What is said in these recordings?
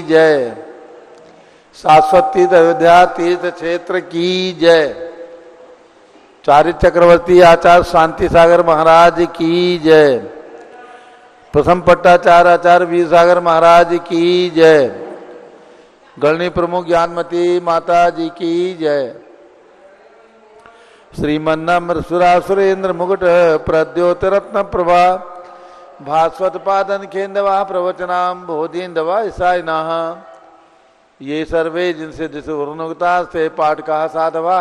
जय। शाश्वत तीर्थ अयोध्या तीर्थ क्षेत्र की जय। चार्य चक्रवर्ती आचार्य शांति सागर महाराज की जय। प्रथम पट्टाचार्य आचार्य वीर सागर महाराज की जय। गणनी प्रमुख ज्ञानमती माता जी की जय। श्रीमन्नम्र सुरासुरेंद्र मुकुट प्रद्योतरत्न प्रभा भास्वत पादन खेन्दवा प्रवचनाम बोधीन्दवा ईसाइना ये सर्वे जिनसे दिश उन्नुक्ता से पाठ का साधवा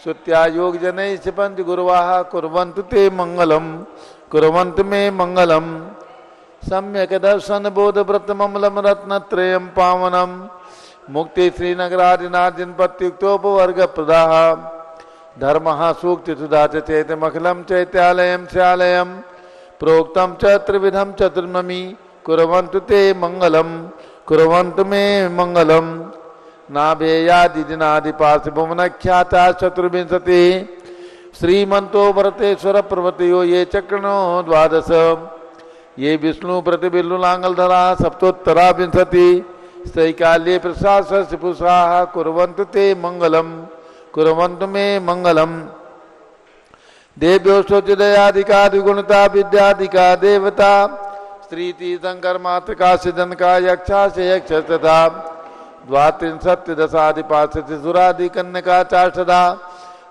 श्रुत्या योग जनै क्षिपंत गुरुवाः कुर्वन्तु ते मंगलम कुर्वन्तु मे मंगलम सम्यक दर्शन बोध व्रत ममलम रत्नत्रयम पावनम मुक्ति श्रीनगरादिनाथ जिनपत्युक्तोपवर्ग प्रदाः धर्मः सूक्ति सुधा चेतमखिलम चैत्यालयम श्यालयम प्रोक्तम च त्रिविधम चतुर्ममी कुर्वन्तु ते मंगलम कुर्वन्तु मे मंगलम नाभेयादिदिनादिपार्थिभुवनख्याता चतुर्विंशति श्रीमंतो भरतेश्वर प्रवतयो ये चक्रणो द्वादश ये विष्णु प्रतिबिल्लुलांगलधरा सप्तोत्तरा विंशति सैकाल्ये प्रशासपुषाः कुर्वन्तु ते मंगलम कुर्वन्तु मे मंगलम देव्योष्टोचिदयादिकादिगुणता विद्यादिका देवता स्त्रीति शंकर मातृका सिद्धन का यक्षा से यक्ष तथा द्वात्रिंशत्दशादिपाशति सुरादि कन्यका चाष्टदा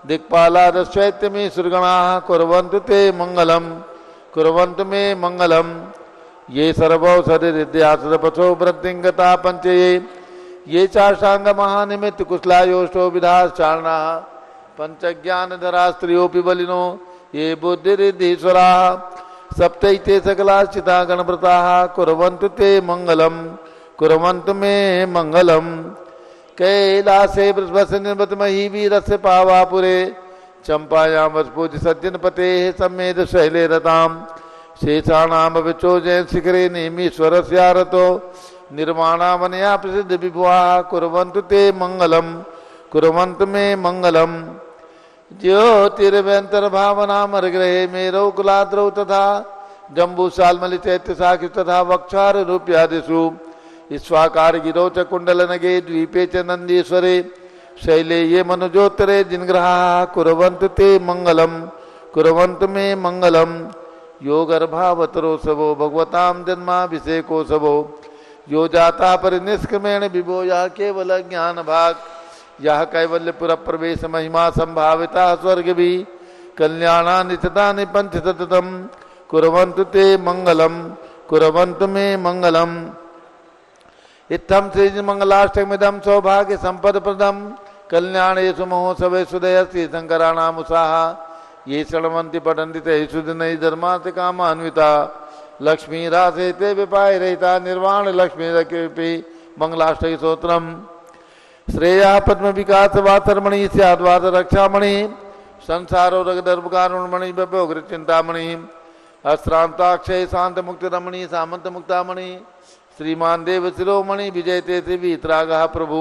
दिक्पाला दशैत्यमी सुरगणाः कुर्वन्तु ते मंगलम कुर्वन्तु मे मंगलम ये सर्वौषधिरिद्यासुरपथो वृद्धिंगता पंचये ये चाष्टांग महानिमित्त कुशलायोष्टो विधाश्चारणाः पंचज्ञानधरा स्त्रियोऽपि बलिनो ये बुद्धिरिद्धीश्वराः सप्तैते सकलाश्चिता गणव्रताः कुर्वन्तु ते मंगलम कुर्वन्तु मे मंगलम कैलासे वृषभस्य निर्वतमहि वीरस्य पावापुरे चंपायां वसपूज सज्जनपते सम्मेद शैले रताम शेषाणाम विचोजयन शिखरे नेमीश्वरस्यारतो निर्माणावनया प्रसिद्ध विभुवाः कुर्वन्तु ते मंगलम कुर्वन्तु मे मंगलम ज्योतिर्व्यंतर्भावनामर्ग्रहे मेरौ कुलाद्रौ तथा जम्बूसाल्मलि चैत्य साखि तथा वक्षार रूप्यादिषु ईश्वाकार गिरौ च कुंडलनगे द्वीपे च नंदीश्वरे शैले ये मनुजोत्तरे जिनग्रहाः कुर्वन्तु ते मंगलम कुर्वन्तु मे मंगलम यो गर्भावतरोत्सवो भगवतां जन्माभिषेकोत्सवो यो जाता परिनिष्क्रमेण विभो यः केवल ज्ञान भाग यह कैवल्यपुर प्रवेश महिमा संभाविता स्वर्ग भी कल्याणानि पंचततम कुर्वन्तु ते मंगलम कुर्वन्तु मे मंगलम इत्थम श्री मंगलाष्टकमिदं सौभाग्य संपद प्रदम कल्याणेषु महोत्सवेषु दयश्री शंकराणामुषाः ये शृण्वन्ति पठन्ति तेषु दिनैः धर्मार्थ कामान्विता लक्ष्मी रासे ते विपाय रहिता निर्वाण लक्ष्मी रक्षेपि मंगलाष्टक स्तोत्रम श्रेया पद्म विकास वातरमणि स्याद्वाद रक्षामणि संसारो रगदर्भकारुणमणि व्यभोग्र चिंतामणि अश्रांताक्षय शांत मुक्त रमणि सामंत मुक्तामणि श्रीमान देव शिरोमणि विजयते त्रिवीतरागः प्रभु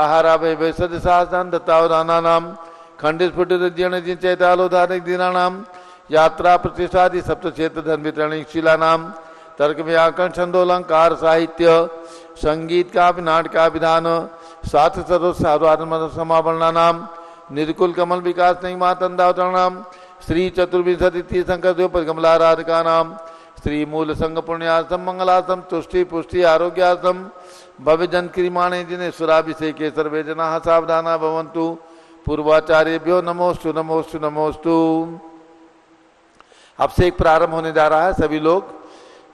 आहारा भय सदसाहसान् दत्तावधानानां खंडित स्फुटित जीर्ण चैतालोधारिक दीनानां यात्रा प्रतिष्ठादि सप्तक्षेत्र धन वितरणिक शिलानां तर्क व्याकरण छंदोलंकार साहित्य संगीत का नाटका विधान साथ सर्वसाधारण समावरणा नाम निर्कुल कमल विकास नहीं मातंदावतरणाम श्री चतुर्विंशति तीर्थंकर द्वैपद कमलाराधिका नाम श्री मूल संघ पुण्यार्थम मंगलार्थम तुष्टि पुष्टि आरोग्यार्थम भव्य जन क्रियमाणे जिन्हें सुराभिषेके सर्वे जनाः सावधाना भवन्तु पूर्वाचार्यभ्यो नमोस्तु नमोस्तु नमोस्तु। अब से एक प्रारंभ होने जा रहा है। सभी लोग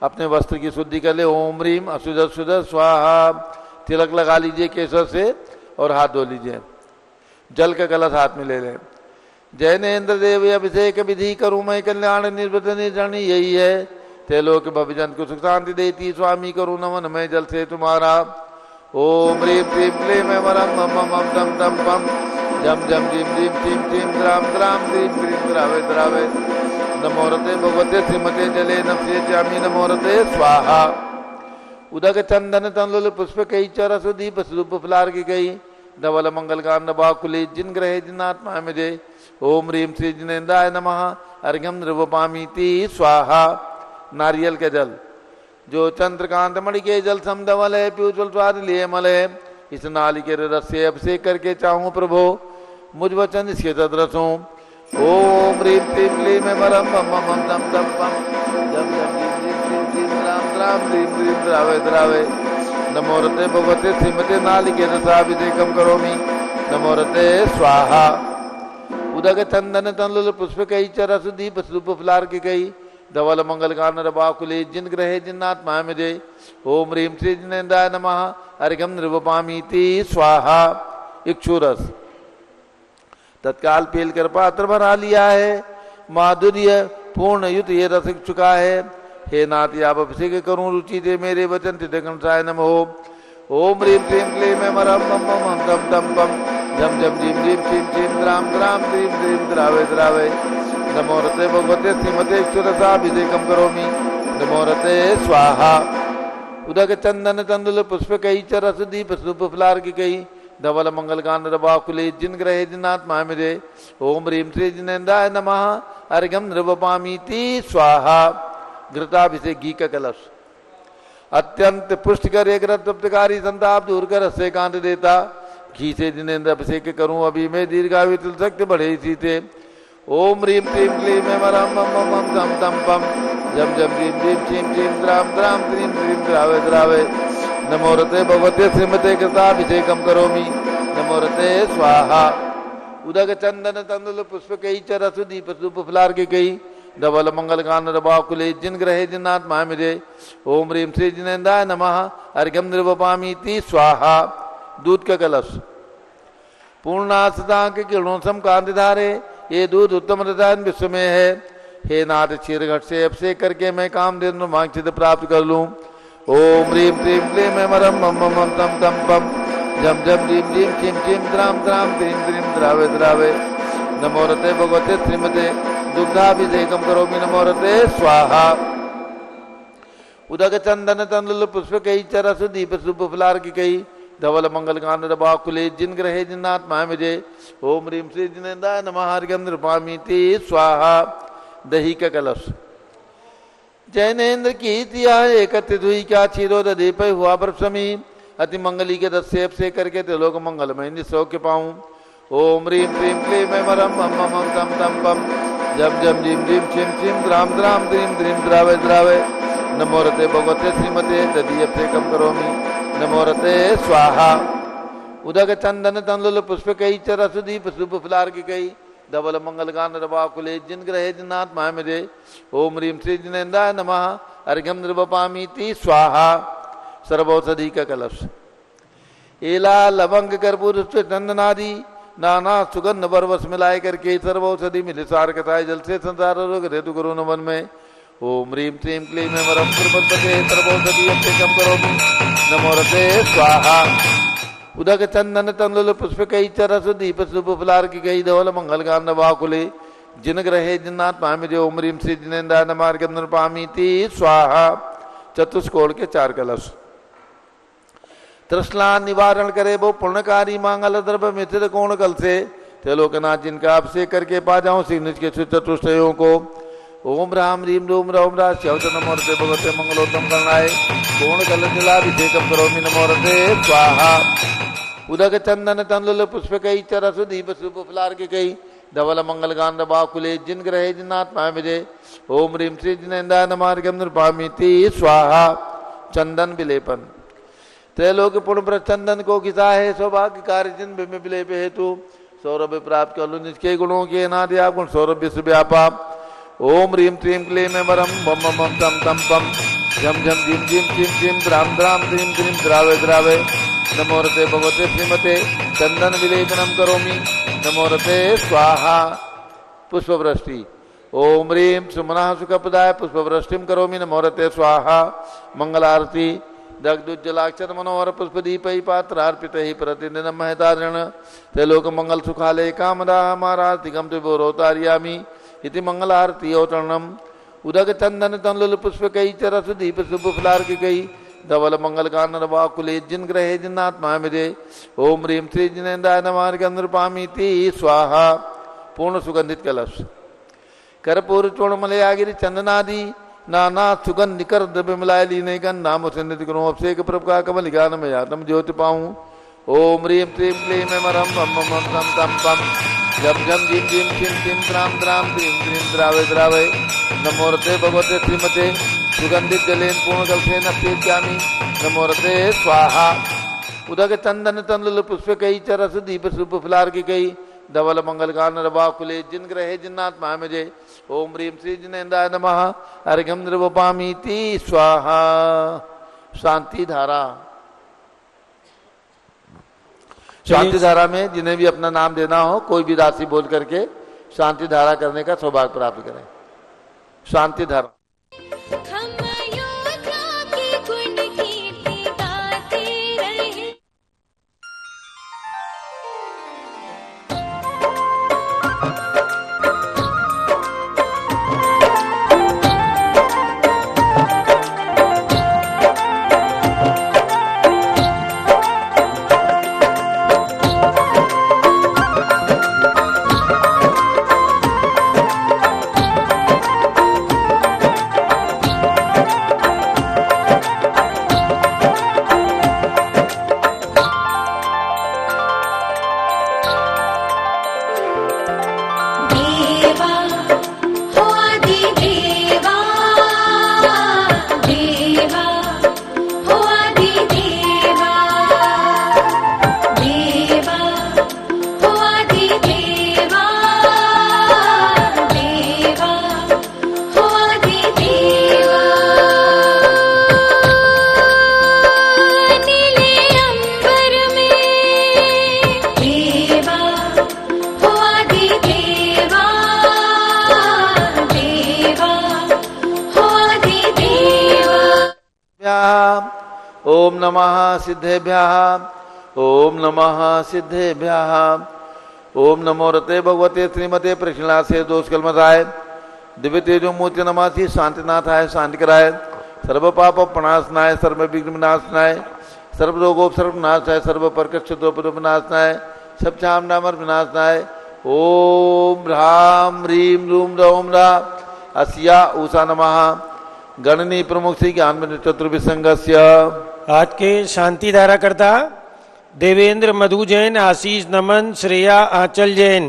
अपने वस्त्र की शुद्धि कर ले। ओम ह्रीम असुदर सुदर स्वाहा तिलक लगा लीजिए केसर से और हाथ धो लीजिए। जल का कलश हाथ में ले लें। जैनेन्द्र देव अभिषेक विधि करूं मैं कल्याण निर्वृत निर्जनी यही है तेलोक भविजन को सुख शांति देती स्वामी करूं नमन मैं जल से तुम्हारा। ओम ह्रीम क्लीम क्लीम वरम मम मम दम दम पम जम जम जिम जिम चिम चिम द्राम द्राम द्रीम क्लीम द्रावे द्रावे नमोरते भगवते श्रीमते जले नफ्से चामी नमोरते स्वाहा। उदक चंदन तंलुल पुष्प कई चरस दीप स्वरूप फलार की गई धवल मंगल कांड बाकुले जिन ग्रहे जिन आत्मा में ओम ह्रीम श्री जिनेन्द्राय नमः अर्घ्यम द्रवपामीति स्वाहा। नारियल का जल जो चंद्रकांत मणि के जल समधवल है, प्यूजल स्वाद लिए मल है। इस नालिकेर रस से अभिषेक करके चाहूं प्रभो मुझ वचन इसके तदरसों। ओम ह्रीं क्लीं क्लीं में मरम मम मम दम दम पम जम जम जीम जीम जीम जीम द्राम द्राम द्रीम द्रीम द्रावे द्रावे। नमो रते भगवते श्रीमते नालिकेर रसाभिषेकम करोमि। नमो रते स्वाहा। उदक चंदन तंलुल पुष्प कई चरस दीप स्वरूप फलार की कई धवल मंगल कानर बाकुले जिन ग्रहे जिन्नात्मा में दे। ओम ह्रीं श्री जिनेन्द्राय नमः अर्घ्यम निर्वपामीति स्वाहा। इक्षुरस तत्काल पेल कर पात्र भरा लिया है, माधुर्य पूर्ण युत ये रस चुका है। हे नाथ आप अभिषेक करूं रुचि दे मेरे वचन तिदकंसाय नमो। ओम ह्रीं क्लीं क्लीं में मरम मम मम दम दम पम झम झम झीम झीम छीम छीम द्राम द्राम द्रीम द्रीम द्रावे द्रावे। नमो रते भगवते श्रीमते इक्षुरसाभिषेकम करोमि। नमो रते स्वाहा। उदक चंदन तंदुल पुष्प कई चरस दीप स्वरूप फलार की कई धवल मंगल कानर बाकुले जिन ग्रहे जिनात्मा में दे। ओम ह्रीं श्री जिनेन्द्राय नमः अर्घ्यम निर्वपामीति स्वाहा। घृताभिषेक घी का कलश अत्यंत पुष्टिकर एक रत्नकारी संताप दूर कर रस से कांत देता। घी से जिनेन्द्र अभिषेक करूं अभी मैं दीर्घायु तुल शक्ति बढ़े इसी से। ओम ह्रीं क्लीं क्लीं में मरम मम मम दम दम पम जम जम जीम जीम छीम छीम द्राम द्राम द्रीम द्रीम द्रावे द्रावे। नमो रते भगवते श्रीमते कृताभिषेकम करोमि। नमो रते स्वाहा। उदक चंदन तंदुल पुष्प कई चरस दीप स्वरूप फलार की कई धवल मंगल कानर बाकुले जिन ग्रहे जिन्नात्मा में दे। ओम ह्रीं श्री जिनेन्द्राय नमः अर्घ्यम निर्वपामीति स्वाहा। दूध का कलश पूर्णासदा के किरणों सम कांति धारे, ये दूध उत्तम रसायन विश्व में है। हे नाथ क्षीर घट से अभिषेक करके मैं काम दिन वांछित प्राप्त कर लूं। ओम ह्रीं क्लीं क्लीं में मरम मम मम तम तम पम झम झम झीम झीम छीम छीम द्राम द्राम द्रीम द्रीम द्रावे द्रावे। नमो रते भगवते श्रीमते दुग्धाभिषेकम करोमि। नमो रते स्वाहा। उदक चंदन तंदुल पुष्प कई चरस दीप स्वरूप फलार की कई धवल मंगल कानर बाकुले जिन ग्रहे जिन्नात्मा में दे। ओम ह्रीं श्री जिनेन्द्राय नमः अर्घ्यम निर्वपामीति स्वाहा। दही का कलश जैनेन्द्र की तिया एकत्रित हुई क्या क्षीरोद दीप हुआ बरसमी। अति मंगली के रस से अभिषेक करके त्रिलोक मंगलमय निसौख्य पाऊं। ओम ह्रीं क्लीं क्लीं में मरम मम मम तम तम पम झम झम झीम झीम छिम छिम द्राम द्राम द्रीम द्रीम द्रावे द्रावे। नमो रते भगवते श्रीमते दधी अभिषेकम करोमि। नमो रते स्वाहा। उदक चंदन तंदुल पुष्प कई चरस दीप स्वरूप फलार की कई धवल मंगल कानर बाकुले जिन ग्रहे जिन्नात्मा में दे। ओम ह्रीं श्री जिनेन्द्राय नमः अर्घ्यम निर्वपामीति स्वाहा। सर्वौषधि का कलश एला लवंग कर्पूर चंदनादि नाना सुगंध बरवस मिलाए करके सर्वौषधि मिले सार कथाए जल से संसार रोग हेतु करो नवन में। ओम ह्रीं क्लीं क्लीं में वरम सर्वौषधि अभिषेकम करोमि। नमो रते स्वाहा। उदक चंदन तंदुल पुष्प कई चरस दीप स्वरूप फलार की गई धवल मंगल कानर बाकुले जिन ग्रहे जिन्नात्मा में दे। ओम ह्रीं श्री जिनेन्द्राय नमः अर्घ्यम निर्वपामीति स्वाहा। चतुष्कोण के चार कलश तृष्णा निवारण करे वो पुण्यकारी मांगल द्रव्य मिथिर कोण कल से त्रिलोकनाथ जिनका अभिषेक करके पा जाऊं श्री निज के चतुष्टयों को। ओम राम ह्रीं रोम राम राज नमो रते भगवते मंगलोत्तम करणाय कोण कल तिलाभिषेकम करोमि। नमो रते स्वाहा। उदक चंदन तंदुल पुष्प कई चरस दीप स्वरूप फलार के कई धवल मंगल कानर बाकुले जिन ग्रहे जिन्नात्मा में दे। ओम ह्रीं श्री जिनेन्द्राय नमः अर्घ्यम निर्वपामीति स्वाहा। चंदन विलेपन त्रैलोक पुण्य चंदन को घिसा है सौभाग्य कार्य जिन में विलेप हेतु सौरभ प्राप्त कर लो निष्के गुणों के नाद्या गुण सौरभ विश्व व्यापा। ओम ह्रीं क्लीं क्लीं में वरम मम मम तम तम पम झम झम झीम झीम छीम छीम द्राम द्राम द्रीम द्रीम द्रावे द्रावे। नमो रते भगवते श्रीमते चंदन विलेपनम करोमि। नमो रते स्वाहा। पुष्पवृष्टि ओम ह्रीं सुमनः सुखप्रदाय पुष्पवृष्टिम करोमि। नमो रते स्वाहा। मंगलारती दग्धुज्जलाक्षर मनोहर पुष्प दीप पात्र अर्पित ही प्रतिदिनम महतारण त्रैलोक मंगल सुखालय कामदा हमारार्तिकम त्रिभुरोतार्यामि इति मंगल आरती अवतरणम। उदक चंदन तंलुल पुष्प कई चरस दीप शुभ फलार की कई धवल मंगल कानन वाकुले जिन ग्रहे जिन्नात्मा मिले। ओम ह्रीं श्री जिनेन्द्राय नमः अर्घ्यम निर्वपामीति स्वाहा। पूर्ण सुगंधित कलश कर्पूर चूर्ण मलयागिरी चंदनादि नाना सुगंध निकर द्रव्य मिलाय लीने का नाम से नित्य करूँ अभिषेक प्रभ का कमल ज्ञान में यातम ज्योति पाऊँ। ओम ह्रीं क्लीं क्लीं मरम मम मम तम तम पम जम जम जिम जिम छिम छिम त्राम त्राम त्रीं त्रीं द्रावे द्रावे नमोरते भगवते श्रीमते सुगंधित जलेन पूर्ण कल्पे नप्येत्यामि नमोरते स्वाहा। उदक चंदन तंदुल पुष्प कई चरस दीप सुप फुलार की कई धवल मंगल गान रवा कुले जिन ग्रहे जिन्नात्मा में जय। ओम ह्रीं श्री जिनेन्द्राय नमः अर्घ्यं निर्वपामीति स्वाहा। शांति धारा। शांति धारा में जिन्हें भी अपना नाम देना हो कोई भी राशि बोल करके शांति धारा करने का सौभाग्य प्राप्त करें। शांति धारा। ओम नमः सिद्धेभ्यः ओम नमः सिद्धेभ्यः ओम नमो रते भगवते श्रीमते प्रश्नासे दोषकलमताय दिव्य तेजो मूर्ति नमासी शांतिनाथाय शांति कराय सर्व पाप प्रणाशनाय सर्व विघ्न विनाशनाय सर्व रोगोपसर्ग विनाशनाय सर्व प्रकट विनाशनाय सब चाम नामर विनाशनाय। ओम ह्राम ह्रीं रूम रौम रा अस्या उषा नमः गणनी प्रमुख श्री ज्ञान चतुर्विसंगस्य। आज के शांति धारा करता देवेंद्र मधु जैन, आशीष नमन, श्रेया आंचल जैन,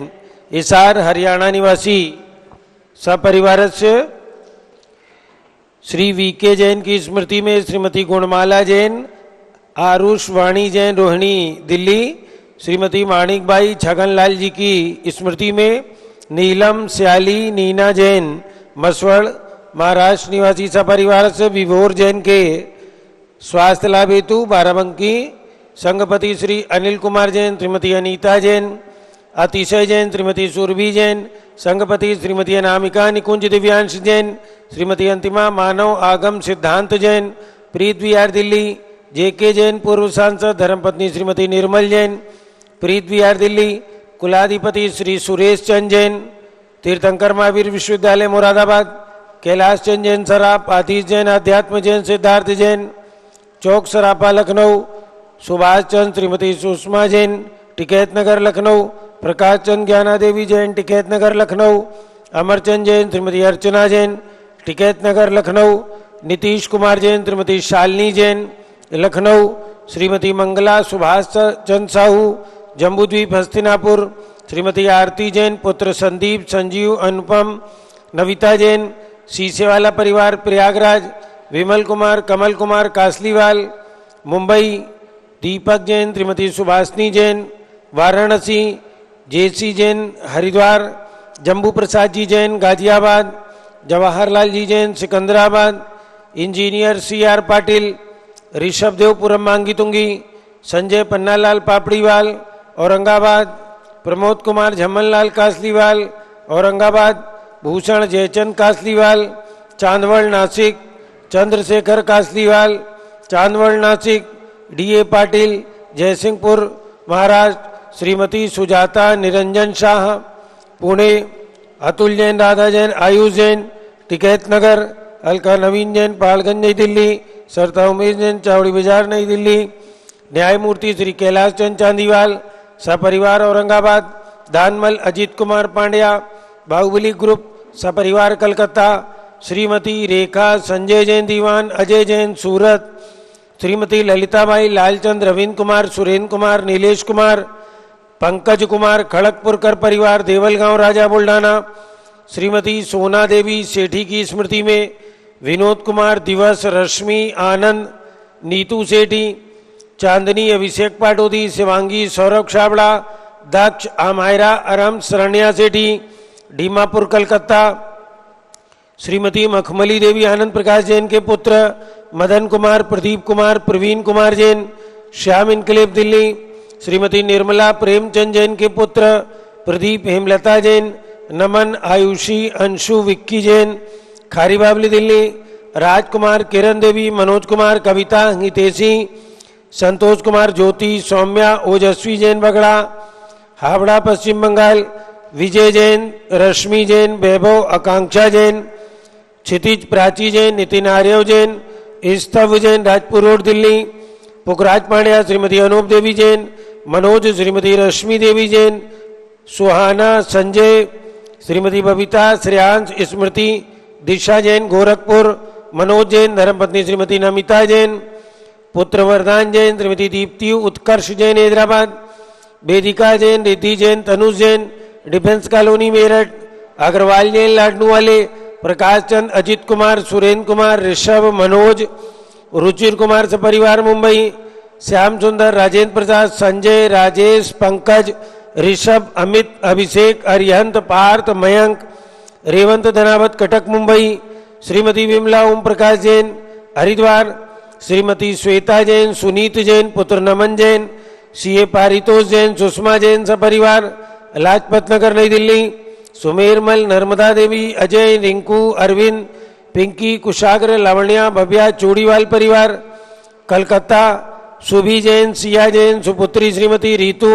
हिसार हरियाणा निवासी सपरिवार से श्री वीके जैन की स्मृति में श्रीमती गुणमाला जैन, आरुष वाणी जैन रोहिणी दिल्ली, श्रीमती माणिकबाई छगनलाल जी की स्मृति में नीलम श्याली नीना जैन मसवड़ महाराष्ट्र निवासी सपरिवार से विभोर जैन के स्वास्थ्य लाभ हेतु बाराबंकी संघपति श्री अनिल कुमार जैन, श्रीमती अनीता जैन, अतिशय जैन, श्रीमती सुरभि जैन, संघपति श्रीमती अनामिका निकुंज दिव्यांश जैन, श्रीमती अंतिमा मानव आगम सिद्धांत जैन, प्रीत विहार दिल्ली, जेके जैन पूर्व सांसद, धर्मपत्नी श्रीमती निर्मल जैन, प्रीत विहार दिल्ली, कुलाधिपति श्री सुरेश चंद जैन, तीर्थंकर महावीर विश्वविद्यालय मुरादाबाद, कैलाश चंद जैन सराप, आतिश जैन, अध्यात्म जैन, सिद्धार्थ जैन, चौक सरापा लखनऊ, सुभाष चंद, श्रीमती सुषमा जैन, टिकैत नगर लखनऊ, प्रकाश चंद ज्ञाना देवी जैन, टिकैत नगर लखनऊ, अमरचंद जैन, श्रीमती अर्चना जैन, टिकैत नगर लखनऊ, नीतीश कुमार जैन, श्रीमती शालिनी जैन, लखनऊ, श्रीमती मंगला सुभाष चंद साहू, जम्बूद्वीप हस्तिनापुर, श्रीमती आरती जैन, पुत्र संदीप, संजीव, अनुपम, नविता जैन, शीशेवाला परिवार Prayagraj, Vimal Kumar, Kamal Kumar Kasliwal Mumbai, Deepak Jain, Shrimati Subhashni Jain Varanasi, JC Jain Haridwar, Jambu Prasad ji Jain Ghaziabad, Jawaharlal ji Jain Secunderabad, engineer CR Patil Rishabhdevpuram Mangitungi, Sanjay Pannalal Papdiwal Aurangabad, Pramod Kumar Jhammanlal Kasliwal Aurangabad, Bhushan Jaichand Kasliwal Chandwad Nashik, Chandrashekhar Kasliwal Chandwad Nashik, DA Patil Jaysingpur Maharashtra, Shrimati Sujata Niranjan Shah Pune, Atul Jain, Radha Jain, Ayush Jain, Tikait Nagar, Alka नवीन जैन पहाड़गंज नई दिल्ली, सरता उमेश जैन चावड़ी बाजार नई दिल्ली, न्यायमूर्ति श्री कैलाश चंद चांदीवाल सपरिवार औरंगाबाद, दानमल अजीत कुमार पांड्या बाहुबली ग्रुप सपरिवार कलकत्ता, श्रीमती रेखा संजय जैन दीवान, अजय जैन सूरत, श्रीमती ललिताबाई लालचंद, रविंद्र कुमार, सुरेंद्र कुमार, नीलेश कुमार, पंकज कुमार, खड़गपुरकर परिवार, देवलगांव राजा बुल्ढाना, श्रीमती सोना देवी सेठी की स्मृति में विनोद कुमार, दिवस, रश्मि, आनंद, नीतू सेठी, चांदनी, अभिषेक पाटोदी, शिवांगी, सौरभ छाबड़ा, दक्ष, आमायरा, अरम, शरण्या सेठी, डीमापुर कलकत्ता, श्रीमती मखमली देवी आनंद प्रकाश जैन के पुत्र, मदन कुमार, प्रदीप कुमार, प्रवीण कुमार जैन, श्याम इनकलेब दिल्ली, श्रीमती निर्मला प्रेमचंद जैन के पुत्र, प्रदीप हेमलता जैन, नमन, आयुषी, अंशु, विक्की जैन, खारी बाबली दिल्ली, राजकुमार, किरण देवी, मनोज कुमार, कविता, हितेशी, संतोष कुमार, ज्योति, सौम्या, ओजस्वी जैन बगड़ा, हावड़ा पश्चिम बंगाल, विजय जैन, रश्मि जैन, वैभव, आकांक्षा जैन, क्षितिज प्राची जैन, नितिन आर्यव जैन, स्तव जैन, राजपुर रोड दिल्ली, पुखराज पांड्या, श्रीमती अनूप देवी जैन, मनोज, श्रीमती रश्मि देवी जैन, सुहाना, संजय, श्रीमती बबीता, श्रेयांश, स्मृति, दिशा जैन, गोरखपुर, मनोज जैन, धर्मपत्नी श्रीमती नमिता जैन, पुत्र वरदान जैन, श्रीमती दीप्ति, उत्कर्ष जैन, हैदराबाद, वेदिका जैन, रिद्धि जैन, तनुज जैन, डिफेंस कॉलोनी मेरठ, अग्रवाल जैन, लाडनू वाले, प्रकाश चंद, अजित कुमार, सुरेंद्र कुमार, ऋषभ, मनोज, रुचिर कुमार सपरिवार मुंबई, श्याम सुंदर, राजेंद्र प्रसाद, संजय, राजेश, पंकज, ऋषभ, अमित, अभिषेक, अरिहंत, पार्थ, मयंक, रेवंत धनावत, कटक मुंबई, श्रीमती विमला ओम प्रकाश जैन, हरिद्वार, श्रीमती श्वेता जैन, सुनीत जैन, पुत्र नमन जैन, सीए पारितोष जैन, सुषमा जैन सपरिवार, लाजपत नगर नई दिल्ली, सुमेरमल, नर्मदा देवी, अजय, रिंकू, अरविंद, पिंकी, कुशाग्र, लावण्या, भव्या, चूड़ीवाल परिवार, कलकत्ता, सुभी जैन, सिया जैन, सुपुत्री श्रीमती रीतू,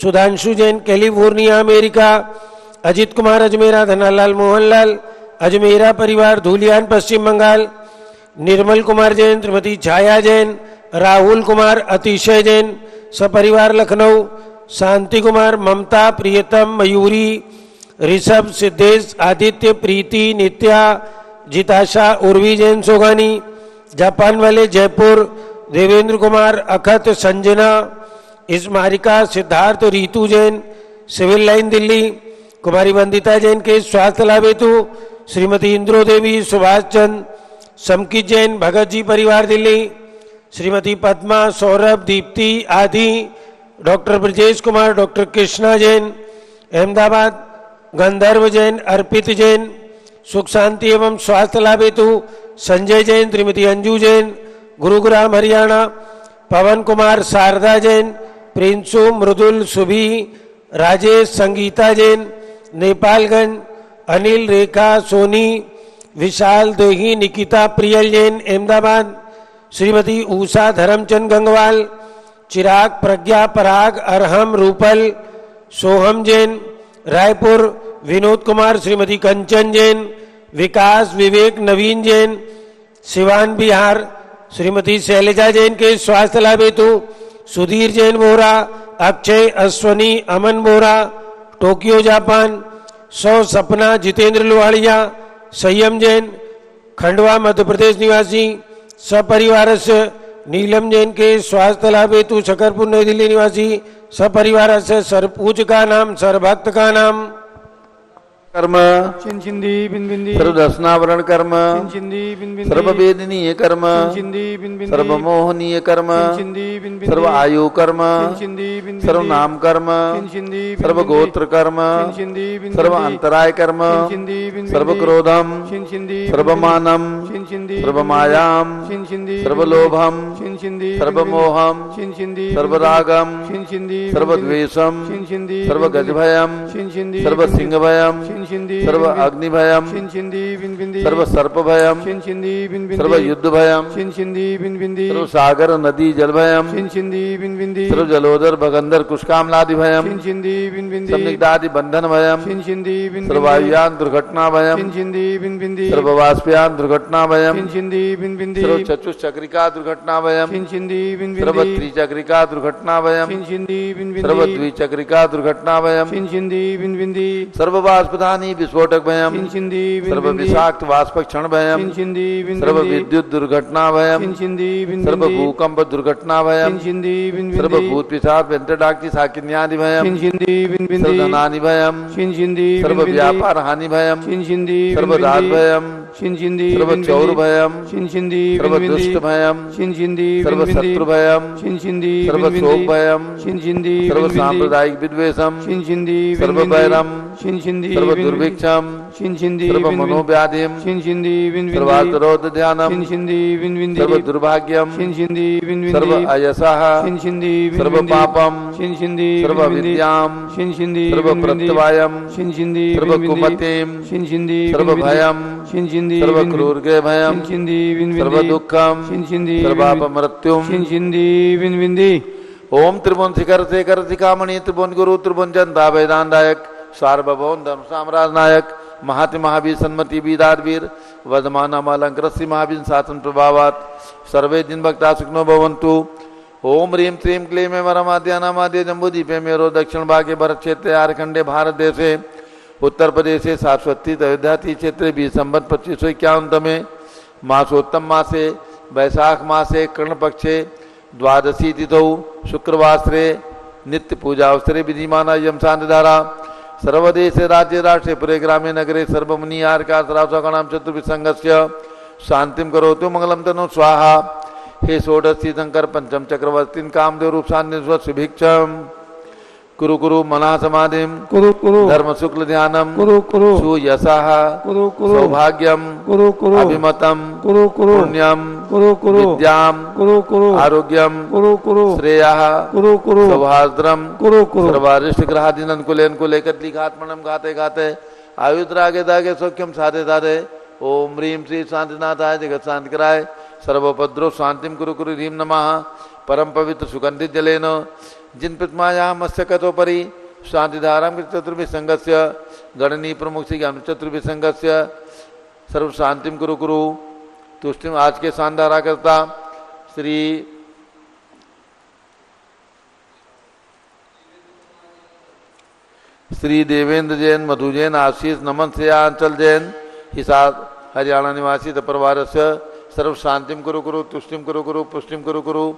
सुधांशु जैन, कैलिफोर्निया अमेरिका, अजित कुमार अजमेरा, धनालाल मोहनलाल, अजमेरा परिवार, धूलियान पश्चिम बंगाल, निर्मल कुमार जैन, श्रीमती छाया जैन, राहुल कुमार, अतिशय जैन सपरिवार लखनऊ, शांति कुमार, ममता, प्रियतम, मयूरी, ऋषभ, सिद्धेश, आदित्य, प्रीति, नित्या, जिताशा, उर्वी जैन सोगानी, जापान वाले जयपुर, देवेंद्र कुमार, अखत, संजना, स्मारिका, सिद्धार्थ, रीतु जैन, सिविल लाइन दिल्ली, कुमारी वंदिता जैन के स्वास्थ्य लाभ हेतु, श्रीमती इंद्रो देवी, सुभाष चंद, समकित जैन, भगत जी परिवार दिल्ली, श्रीमती पद्मा, सौरभ, दीप्ति आदि, डॉक्टर ब्रजेश कुमार, डॉक्टर कृष्णा जैन, अहमदाबाद, गंधर्व जैन, अर्पित जैन, सुख शांति एवं स्वास्थ्य लाभ हेतु, संजय जैन, श्रीमती अंजू जैन, गुरुग्राम हरियाणा, पवन कुमार, शारदा जैन, प्रिंसु, मृदुल, सुभी, राजेश, संगीता जैन, नेपालगंज, अनिल, रेखा, सोनी, विशाल, देही, निकिता, प्रियल जैन, अहमदाबाद, श्रीमती उषा, धर्मचंद गंगवाल, चिराग, प्रज्ञा, पराग, अरहम, रूपल, सोहम जैन, रायपुर, विनोद कुमार, श्रीमती कंचन जैन, विकास, विवेक, नवीन जैन, सिवान बिहार, श्रीमती शैलजा जैन के स्वास्थ्य लाभ हेतु, सुधीर जैन बोरा, अक्षय, अश्वनी, अमन बोरा, टोक्यो जापान, सपना, जितेंद्र लुहाड़िया, संयम जैन, खंडवा मध्य प्रदेश निवासी, सपरिवार से नीलम जैन के स्वास्थ्य लाभ हेतु, शकरपुर नई दिल्ली निवासी, सपरिवार से सरपूज का नाम, सरभक्त का नाम, कर्म चिंचिंदी बिंबिंदी सर्वदर्शनावरण कर्म चिंचिंदी बिंबिंदी सर्ववेदनीय कर्म चिंचिंदी बिंबिंदी सर्वमोहनीय कर्म चिंचिंदी बिंबिंदी सर्व आयु कर्म चिंचिंदी बिंबिंदी सर्वनाम कर्म चिंचिंदी सर्वगोत्र कर्म चिंचिंदी बिंबिंदी सर्व अंतराय कर्म चिंचिंदी बिंबिंदी सर्वक्रोधम चिंचिंदी सर्वमानम चिंचिंदी सर्वमायाम चिंचिंदी सर्वलोभम चिंचिंदी सर्वमोहम चिंचिंदी सर्वरागम चिंचिंदी सर्वद्वेषम चिंचिंदी सर्वगजभयम चिंचिंदी सर्वसिंहभयम चिंचिंदी सर्व अग्निभयम चिंचिंदी बिंबिंदी सर्व सर्पभयम चिंचिंदी बिंबिंदी सर्व युद्धभयम चिंचिंदी बिंबिंदी सर्व सागर नदी जलभयम चिंचिंदी बिंबिंदी सर्व जलोदर भगंदर कुशकामलादि भयम चिंचिंदी बिंबिंदी संदिग्धादि बंधन भयम चिंचिंदी बिंबिंदी सर्वायुयान दुर्घटना भयम चिंचिंदी बिंबिंदी सर्ववाष्पयान दुर्घटना भयम छिंछिंदी बिन बिंदी सर्व चतुश्चक्रिका दुर्घटना भयम छिंछिंदी बिन सर्व बिंदी त्रिचक्रिका दुर्घटना भयम छिंछिंदी बिन सर्व बिंदी द्विचक्रिका दुर्घटना भयम छिंछिंदी बिन बिंदी सर्व बाष्पदानी विस्फोटक भयम छिंछिंदी बिन सर्व बिंदी विषाक्त वाष्प क्षण भयम छिंछिंदी बिन सर्व बिंदी विद्युत दुर्घटना भयम छिंछिंदी बिन सर्व बिंदी भूकंप दुर्घटना भयम छिंछिंदी बिन सर्व बिंदी भूत पिशाच व्यंतडाक्ति साकिन्यादि भयम छिंछिंदी बिन सर्व बिंदी धनानि भयम छिंछिंदी सर्व बिन बिंदी व्यापार हानि भयम छिंछिंदी सर्व बिन दास बिंदी भयम छिंछिंदी सर्व बिन चौर बिंदी भयम छिंछिंदी सर्व बिन बिंदी दुष्ट भयम छिंछिंदी सर्व बिन बिंदी शत्रु भयम छिंछिंदी सर्व बिन शोक बिंदी भयम छिंछिंदी सर्व बिन बिंदी सांप्रदायिक विद्वेषम छिंछिंदी बिन सर्व बिंदी वैरम छिंछिंदी सर्व बिन बिंदी दुर्भिक्षम छिंछिंदी सर्व बिन बिंदी मनोव्याधिम छिंछिंदी बिन बिंदी सर्वातरोध ध्यानम छिंछिंदी बिन बिंदी सर्व दुर्भाग्यम छिंछिंदी बिन बिंदी सर्व अयसः छिंछिंदी बिन सर्व बिंदी पापम छिंछिंदी सर्व बिन बिंदी विद्याम छिंछिंदी सर्व बिन बिंदी प्रत्यवायम छिंछिंदी सर्व बिन बिंदी कुमतिम छिंछिंदी सर्व बिन बिंदी भयम छिंछिंदी सर्व बिन बिंदी क्रूरगे भयम छिंछिंदी बिन सर्व बिंदी दुःखम छिंछिंदी सर्वापमृत्युम छिंछिंदी बिन बिंदी ओम त्रिभुवन शिखर शेखर शिखामणि त्रिभुवन गुरु त्रिभुवन जनता वेदांतायक सार्वभौम धर्म साम्राज्य नायक महाति महावीर सन्मति वीरार वीर वर्धमान अलंकृत महावीर शासन प्रभावात सर्वे दिन भक्ता सुखनो भवन्तु। ओम ह्रीं श्रीं क्लीं में वरमाद्यानामाद्य जम्बूदीपे मेरो दक्षिण भागे भरत क्षेत्र आरखंडे भारत देशे उत्तर प्रदेशे सारस्वती अयोध्याति क्षेत्रे 20 संवत 2551 में मासोत्तम मासे वैशाख मासे कृष्ण पक्षे द्वादशी तिथौ शुक्रवासरे नित्य पूजा अवसरे विधिमाना यम शांतिधारा सर्वदेशे राज्य राष्ट्रे पुरे ग्रामे नगरे सर्वमुनि आर्कासरावसगणाम चतुर्विसंगस्य शांतिम करोतु मंगलम तनु स्वाहा। हे षोडशी शंकर पंचम चक्रवर्तीन कामदेव रूप सान्निध्य सुभिक्षम कुरु कुरु मना समाधिम कुरु कुरु धर्म शुक्ल ध्यानम कुरु कुरु सुयशः कुरु कुरु सौभाग्यम कुरु कुरु अभिमतम कुरु कुरु पुण्यम कुरु कुरु विद्याम कुरु कुरु आरोग्यम कुरु कुरु श्रेयः कुरु कुरु सौभाद्रम कुरु कुरु सर्वारिष्ट ग्रहाधीन अनुकूले कत्लिघात्मनम घाते घाते आयुद्रागे दागे सौख्यम साधे साधे। ओम ह्रीं श्री शांतिनाथाय जगत शांति कराय सर्वोपद्रव शांतिम कुरु कुरु ह्रीं नमः। परम पवित्र सुगंधित जलेन जिन प्रतिमाया मत्स्यकतोपरि शांतिधाराम चतुर्भिसंगस्य गणनीय प्रमुख श्री चतुर्भिसंगस्य सर्व शांतिम कुरु कुरु तुष्टिम। आज के शानदारा करता श्री देवेंद्र जैन, मधु जैन, आशीष नमन से अंचल जैन, हिसार हरियाणा निवासी परिवार से सर्व शांतिम कुरु कुरु तुष्टिम कुरु कुरु पुष्टिम कुरु कुरु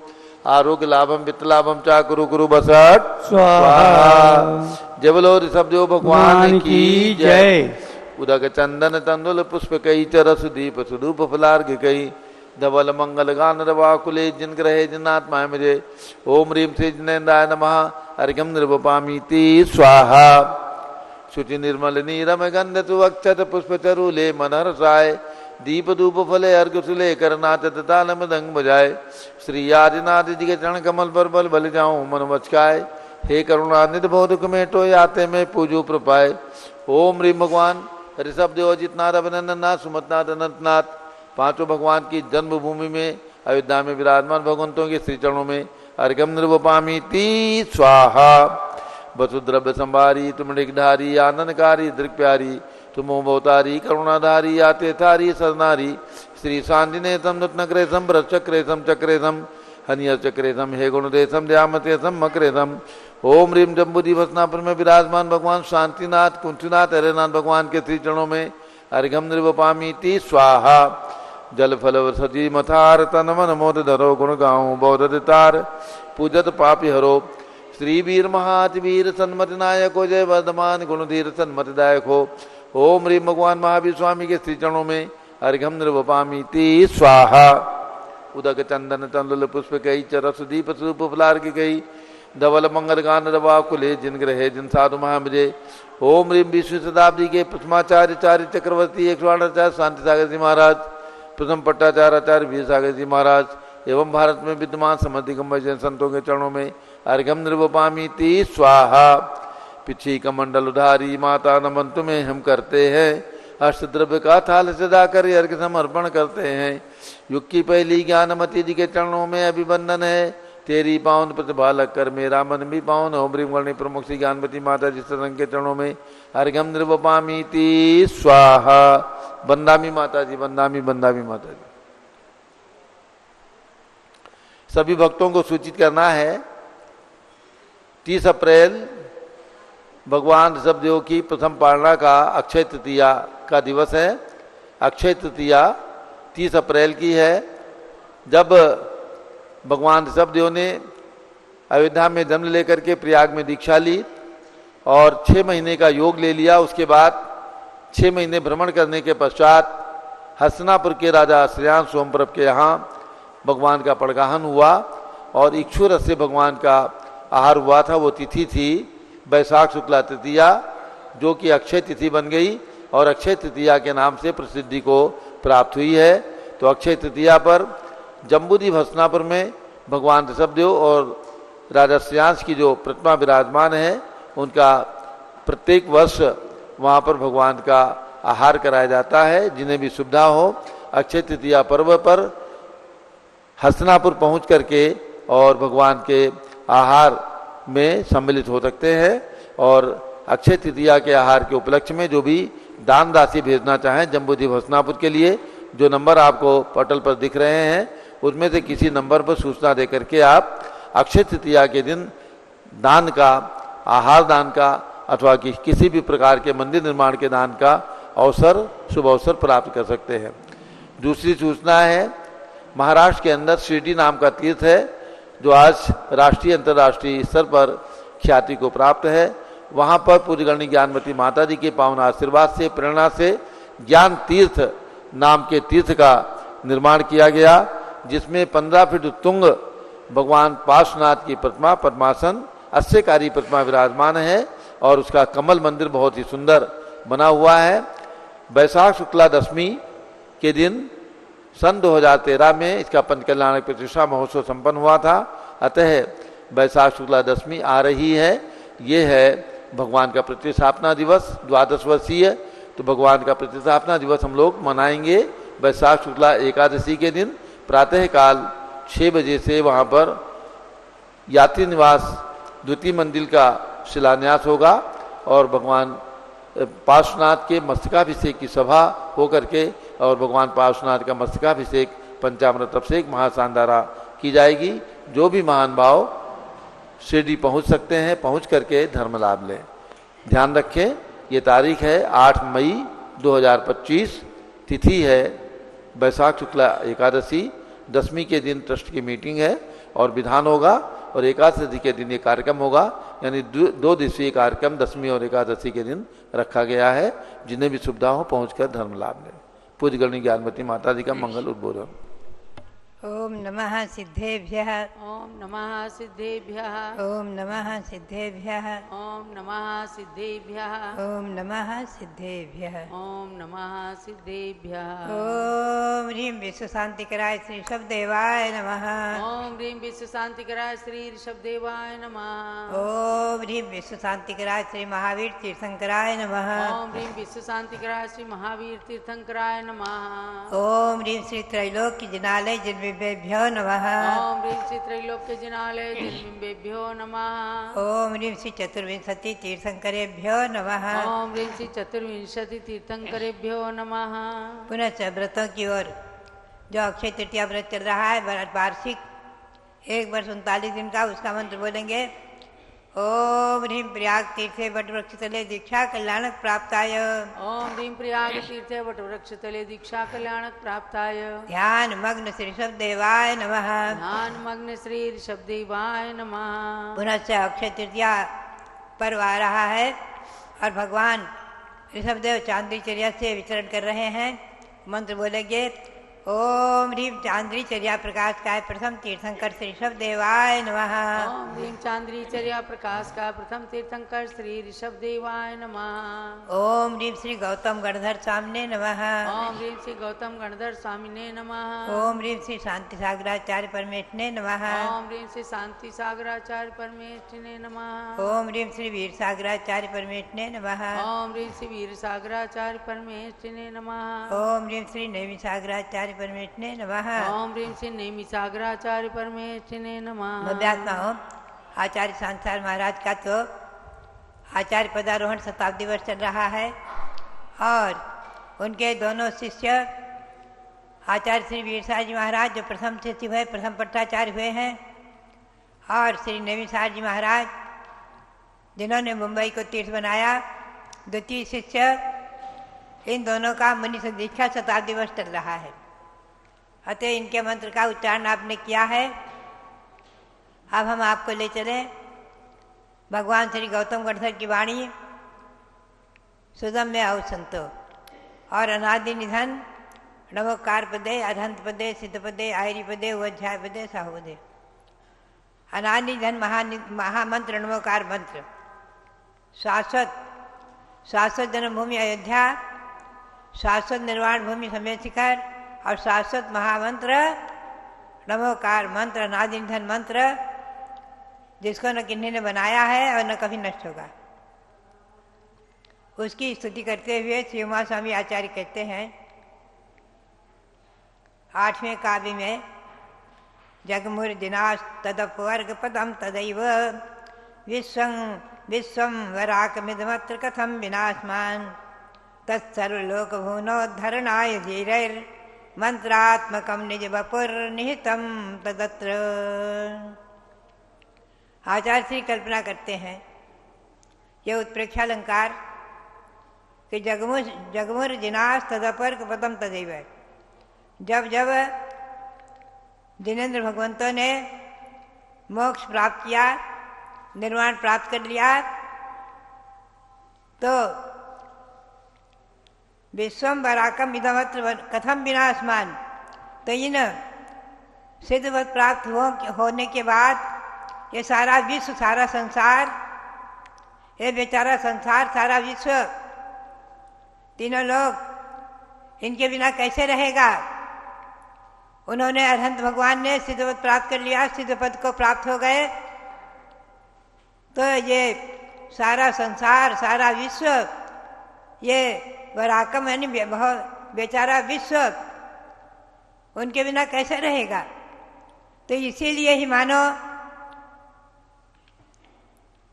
आरोग्य लाभम वित्त लाभम चा कुरु कुरु बसट स्वाहा। जय बोलो ऋषभदेव भगवान की जय। उदक चंदन तंदुल पुष्प कई चरस दीप सुधूप फलार्घ कई धवल मंगल गान रवाकुले जिन ग्रहे जिनात्मा मुझे। ओम ह्रीं श्री जिनेन्द्राय नमः। अर्घ्यम निर्वपामीति स्वाहा। शुचि निर्मल नीरम गंध तु अक्षत पुष्प चरुले मनहर्षाय दीप धूप फले अर्घ सुले करनाथ ताल मृदंग बजाए। श्री आदिनाथ जी के चरण कमल पर बल बल जाऊं मन बचकाए। हे करुणानिधि बहु मेटो याते में पूजो प्रपाए। ओम ह्रीं भगवान ऋषभ देव अजितनाथ अभिनंदननाथ सुमतनाथ अनंतनाथ पांचों भगवान की जन्मभूमि में अयोध्या में विराजमान भगवंतों के श्री चरणों में अर्घ्यम निर्वपामीति स्वाहा। वसुद्रव्य संभारी तुमडिकधारी आनंदकारी दृक्प्यारी तुमो भवतारी करुणाधारी आते थारी सरनारी श्री शांतिनेतम नृत्नक्रेशम भ्रचक्रेशम चक्रेशम हनिय चक्रेशम हे गुणदेशम दयामतेशम मकरेशम। ओम ह्रीं जम्बूद्वीपनापुर में विराजमान भगवान शांतिनाथ कुंठनाथ हरेनाथ भगवान के श्री चरणों में अर्घ्यम निर्वपामीति स्वाहा। जल फल सजी मथार तन मन मोद धरो गुण गाऊं बौद्ध तार पूजत पापी हरो। श्री वीर महाति वीर सन्मति नायको जय वर्धमान गुणधीर सन्मति दायक हो। ओम ह्रीं भगवान महावीर स्वामी के श्री चरणों में अर्घ्यम निर्वपामीति स्वाहा। उदक चंदन तंदुल पुष्प कई चरस दीप स्वरूप फलार्घ कई धवल मंगल गान रवाकुले जिन ग्रहे जिन साधु महामुझे। ओम ह्रीं विश्व शताब्दी के प्रथमाचार्य चार्य चक्रवर्ती 108 शांति सागर जी महाराज, प्रथम पट्टाचार्य आचार्य वीर सागर जी महाराज एवं भारत में विद्यमान समधिगम जैन संतों के चरणों में अर्घ्यम निर्वपामीति स्वाहा। पिछी कमंडल उधारी माता नमन तुम्हें हम करते हैं। अष्टद्रव्य का थाल सजा कर अर्घ्य समर्पण करते हैं। युग की पहली ज्ञानमती जी के चरणों में अभिवंदन है। तेरी पावन प्रतिभा लग कर मेरा मन भी पावन। ओम ह्रीम गणी प्रमुख श्री ज्ञानवती माता जी सतसंग के चरणों में अर्घ्यम निर्वपामीति स्वाहा। बंदामी माता जी, बंदामी बंदामी माता जी। सभी भक्तों को सूचित करना है 30 अप्रैल भगवान ऋषभदेव की प्रथम पारणा का अक्षय तृतीया का दिवस है। अक्षय तृतीया 30 अप्रैल की है, जब भगवान ऋषभदेव ने अयोध्या में जन्म लेकर के प्रयाग में दीक्षा ली और 6 महीने का योग ले लिया। उसके बाद 6 महीने भ्रमण करने के पश्चात हस्तिनापुर के राजा श्रेयांश सोमप्रभ के यहाँ भगवान का पड़गाहन हुआ और इक्षुरस से भगवान का आहार हुआ था। वो तिथि थी वैशाख शुक्ला तृतीया, जो कि अक्षय तिथि बन गई और अक्षय तृतीया के नाम से प्रसिद्धि को प्राप्त हुई है। तो अक्षय तृतीया पर जम्बूद्वीप हस्तिनापुर में भगवान ऋषभदेव और राजा श्रेयांश की जो प्रतिमा विराजमान है, उनका प्रत्येक वर्ष वहाँ पर भगवान का आहार कराया जाता है। जिन्हें भी सुविधा हो अक्षय तृतीया पर्व पर हस्तिनापुर पहुँच करके और भगवान के आहार में सम्मिलित हो सकते हैं। और अक्षय तृतीया के आहार के उपलक्ष्य में जो भी दान राशि भेजना चाहें जम्बूद्वीप हस्तिनापुर के लिए, जो नंबर आपको पटल पर दिख रहे हैं उसमें से किसी नंबर पर सूचना दे करके आप अक्षय तृतीया के दिन दान का, आहार दान का अथवा किसी भी प्रकार के मंदिर निर्माण के दान का अवसर, शुभ अवसर प्राप्त कर सकते हैं। दूसरी सूचना है, महाराष्ट्र के अंदर शिरडी नाम का तीर्थ है जो आज राष्ट्रीय अंतर्राष्ट्रीय स्तर पर ख्याति को प्राप्त है। वहाँ पर पूज्यगणी ज्ञानवती माता जी के पावन आशीर्वाद से, प्रेरणा से ज्ञान तीर्थ नाम के तीर्थ का निर्माण किया गया, जिसमें 15 फीट तुंग भगवान पार्श्वनाथ की प्रतिमा पद्मासन अस्यकारी प्रतिमा विराजमान है और उसका कमल मंदिर बहुत ही सुंदर बना हुआ है। वैशाख शुक्ला दशमी के दिन सन 2013 में इसका पंचकल्याणक प्रतिष्ठा महोत्सव संपन्न हुआ था। अतः वैशाख शुक्ला दशमी आ रही है। ये है भगवान का प्रतिष्ठापना दिवस, 12 वर्षीय। तो भगवान का प्रतिष्ठापना दिवस हम लोग मनाएंगे वैशाख शुक्ला एकादशी के दिन प्रातःकाल 6 बजे से। वहाँ पर यात्री निवास द्वितीय मंदिर का शिलान्यास होगा और भगवान पार्श्वनाथ के मस्तकाभिषेक की सभा होकर के और भगवान पार्श्वनाथ का मस्तकाभिषेक पंचामृत अभिषेक महाशानदारा की जाएगी। जो भी महान भाव शिरडी पहुंच सकते हैं, पहुंच करके धर्म लाभ लें। ध्यान रखें, ये तारीख है 8 मई 2025, तिथि है वैशाख शुक्ला एकादशी। दशमी के दिन ट्रस्ट की मीटिंग है और विधान होगा और एकादशी के दिन ये कार्यक्रम होगा, यानी 2 दिवसीय कार्यक्रम दशमी और एकादशी के दिन रखा गया है। जिन्हें भी सुविधा हो पहुंचकर धर्म लाभ लें। पूज्यगणी ज्ञानवती माता जी का मंगल उद्बोधन। ओम नमः सिद्धेभ्यः। ओम नमः सिद्धेभ्यः। ओम नमः सिद्धेभ्यः। ओम नमः सिद्धेभ्यः। ओम नमः सिद्धेभ्यः। ओम नमः सिद्धेभ्यः। ओम ह्रीं विश्व शांतिकराय श्री ऋषभदेवाय नमः। ओम ह्रीं विश्व शांतिकराय श्री ऋषभदेवाय नमः। ओम ह्रीं विश्व शांतिकराय श्री महावीर तीर्थंकराय नमः। ओम ह्रीं विश्व शांतिकराय श्री महावीर तीर्थंकराय नमः। ओम ह्रीं श्री त्रैलोक्य जिनालय जिन्बिम्बेभ्यो नमः। ओम ह्रीं श्री त्रैलोक्य जिनालय जिन्बिम्बेभ्यो नमः। ओम ह्रीं श्री चतुर्विंशति तीर्थंकरेभ्यो नमः। ओम ह्रीं श्री चतुर्विंशति तीर्थंकरेभ्यो नमः। पुनः व्रतों की ओर, जो अक्षय तृतीया व्रत चल रहा है वार्षिक 1 वर्ष 39 दिन का, उसका मंत्र बोलेंगे। ओम ह्रीं प्रयाग तीर्थे वटवृक्ष तले दीक्षा कल्याणक प्राप्ताय। ओम ह्रीं प्रयाग तीर्थे वटवृक्ष तले दीक्षा कल्याणक प्राप्ताय। ध्यान मग्न श्री ऋषभदेवाय नमः। ध्यान मग्न श्री ऋषभदेवाय नमः। पुनश्च अक्षय तृतीया पर्व आ रहा है और भगवान ऋषभदेव चांद्रीचर्या से विचरण कर रहे हैं। मंत्र बोलेंगे। ओम ह्रीं चांद्रीचर्या प्रकाश काय प्रथम तीर्थंकर श्री ऋषभदेवाय नमः। ओम ह्रीं चांद्रीचर्या प्रकाश का प्रथम तीर्थंकर श्री ऋषभदेवाय नमः। ओम ह्रीं श्री गौतम गणधर स्वामिने नमः। ओम ह्रीं श्री गौतम गणधर स्वामिने नमः। ओम ह्रीं श्री शांति सागराचार्य परमेष्ठिने नमः। ओम ह्रीं श्री शांति सागराचार्य परमेष्ठिने नमः। ओम ह्रीं श्री वीर सागराचार्य परमेष्ठिने नमः। ओम ह्रीं श्री वीर सागराचार्य परमेष्ठिने नमः। ओम ह्रीं श्री नैमी सागराचार्य आचार्य परमेष्ठिने नमः। ओम ह्रीं श्रीं नैमिषाग्राचार्य परमेष्ठिने नमः। मध्यात्मा हो आचार्य सांसार महाराज का तो आचार्य पदारोहण शताब्दी वर्ष चल रहा है और उनके दोनों शिष्य आचार्य श्री वीरसार जी महाराज जो प्रथम शिष्य हुए, प्रथम पट्टाचार्य हुए हैं, और श्री नैमिषार जी महाराज जिन्होंने मुंबई को तीर्थ बनाया, द्वितीय शिष्य, इन दोनों का मुनि से दीक्षा शताब्दी वर्ष चल रहा है। अतः इनके मंत्र का उच्चारण आपने किया है। अब हम आपको ले चले भगवान श्री गौतम गणधर की वाणी सुदम्य अवसंतो और अनादि निधन नमोकार पदे, अरहंत पदे, सिद्ध पदे, आयरी पदे, उध्याय पदे, साहुपदे। अनादि निधन महामंत्र नमोकार मंत्र, शाश्वत जन्मभूमि अयोध्या, शाश्वत निर्वाण भूमि समेत शिखर और शाश्वत महामंत्र नमोकार मंत्र, अनादि निधन मंत्र, जिसको न किन्हीं ने बनाया है और न कभी नष्ट होगा। उसकी स्तुति करते हुए श्री उमा स्वामी आचार्य कहते हैं 8वें काव्य में, जगमुर्दिनाश तदपवर्ग पदम तदैव विश्वं वराकमिदमत्र कथम विनाशमान तत्सर्वलोकभुवनोद्धरणाय धीरैर्मन्त्रात्मकं निज वपुर्निहितं तदत्र। आचार्य श्री कल्पना करते हैं यह उत्प्रेक्षालंकार कि जगमुर जिनाश तदपर्क पदम तदैव, जब जब जिनेन्द्र भगवंतों ने मोक्ष प्राप्त किया, निर्वाण प्राप्त कर लिया, तो विश्वम वराकम इदमत्र कथम विनाशमान, तो इन सिद्धवत प्राप्त होने के बाद ये सारा विश्व, सारा संसार, ये बेचारा संसार, सारा विश्व, तीनों लोग, इनके बिना कैसे रहेगा। उन्होंने अरहंत भगवान ने सिद्धपद प्राप्त कर लिया, सिद्धपद को प्राप्त हो गए, तो ये सारा संसार, सारा विश्व, ये वराकम यानी बेचारा विश्व, उनके बिना कैसे रहेगा। तो इसीलिए ही मानो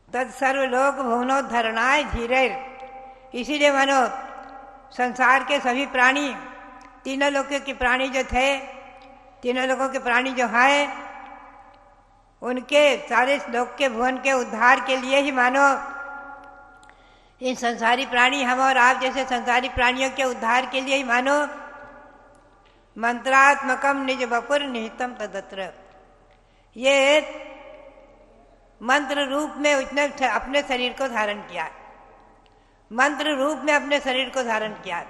तत्सर्वलोक भुवनोद्धरणाय धीरैर, इसीलिए मानो संसार के सभी प्राणी, तीनों लोगों के प्राणी जो थे, तीनों लोगों के प्राणी जो हैं, उनके सारे लोक के भुवन के उद्धार के लिए ही मानो इन संसारी प्राणी, हम और आप जैसे संसारी प्राणियों के उद्धार के लिए ही मानो मंत्रात्मकम निज वपुर निहितम तदत्र, ये मंत्र रूप में उसने अपने शरीर को धारण किया, मंत्र रूप में अपने शरीर को धारण किया।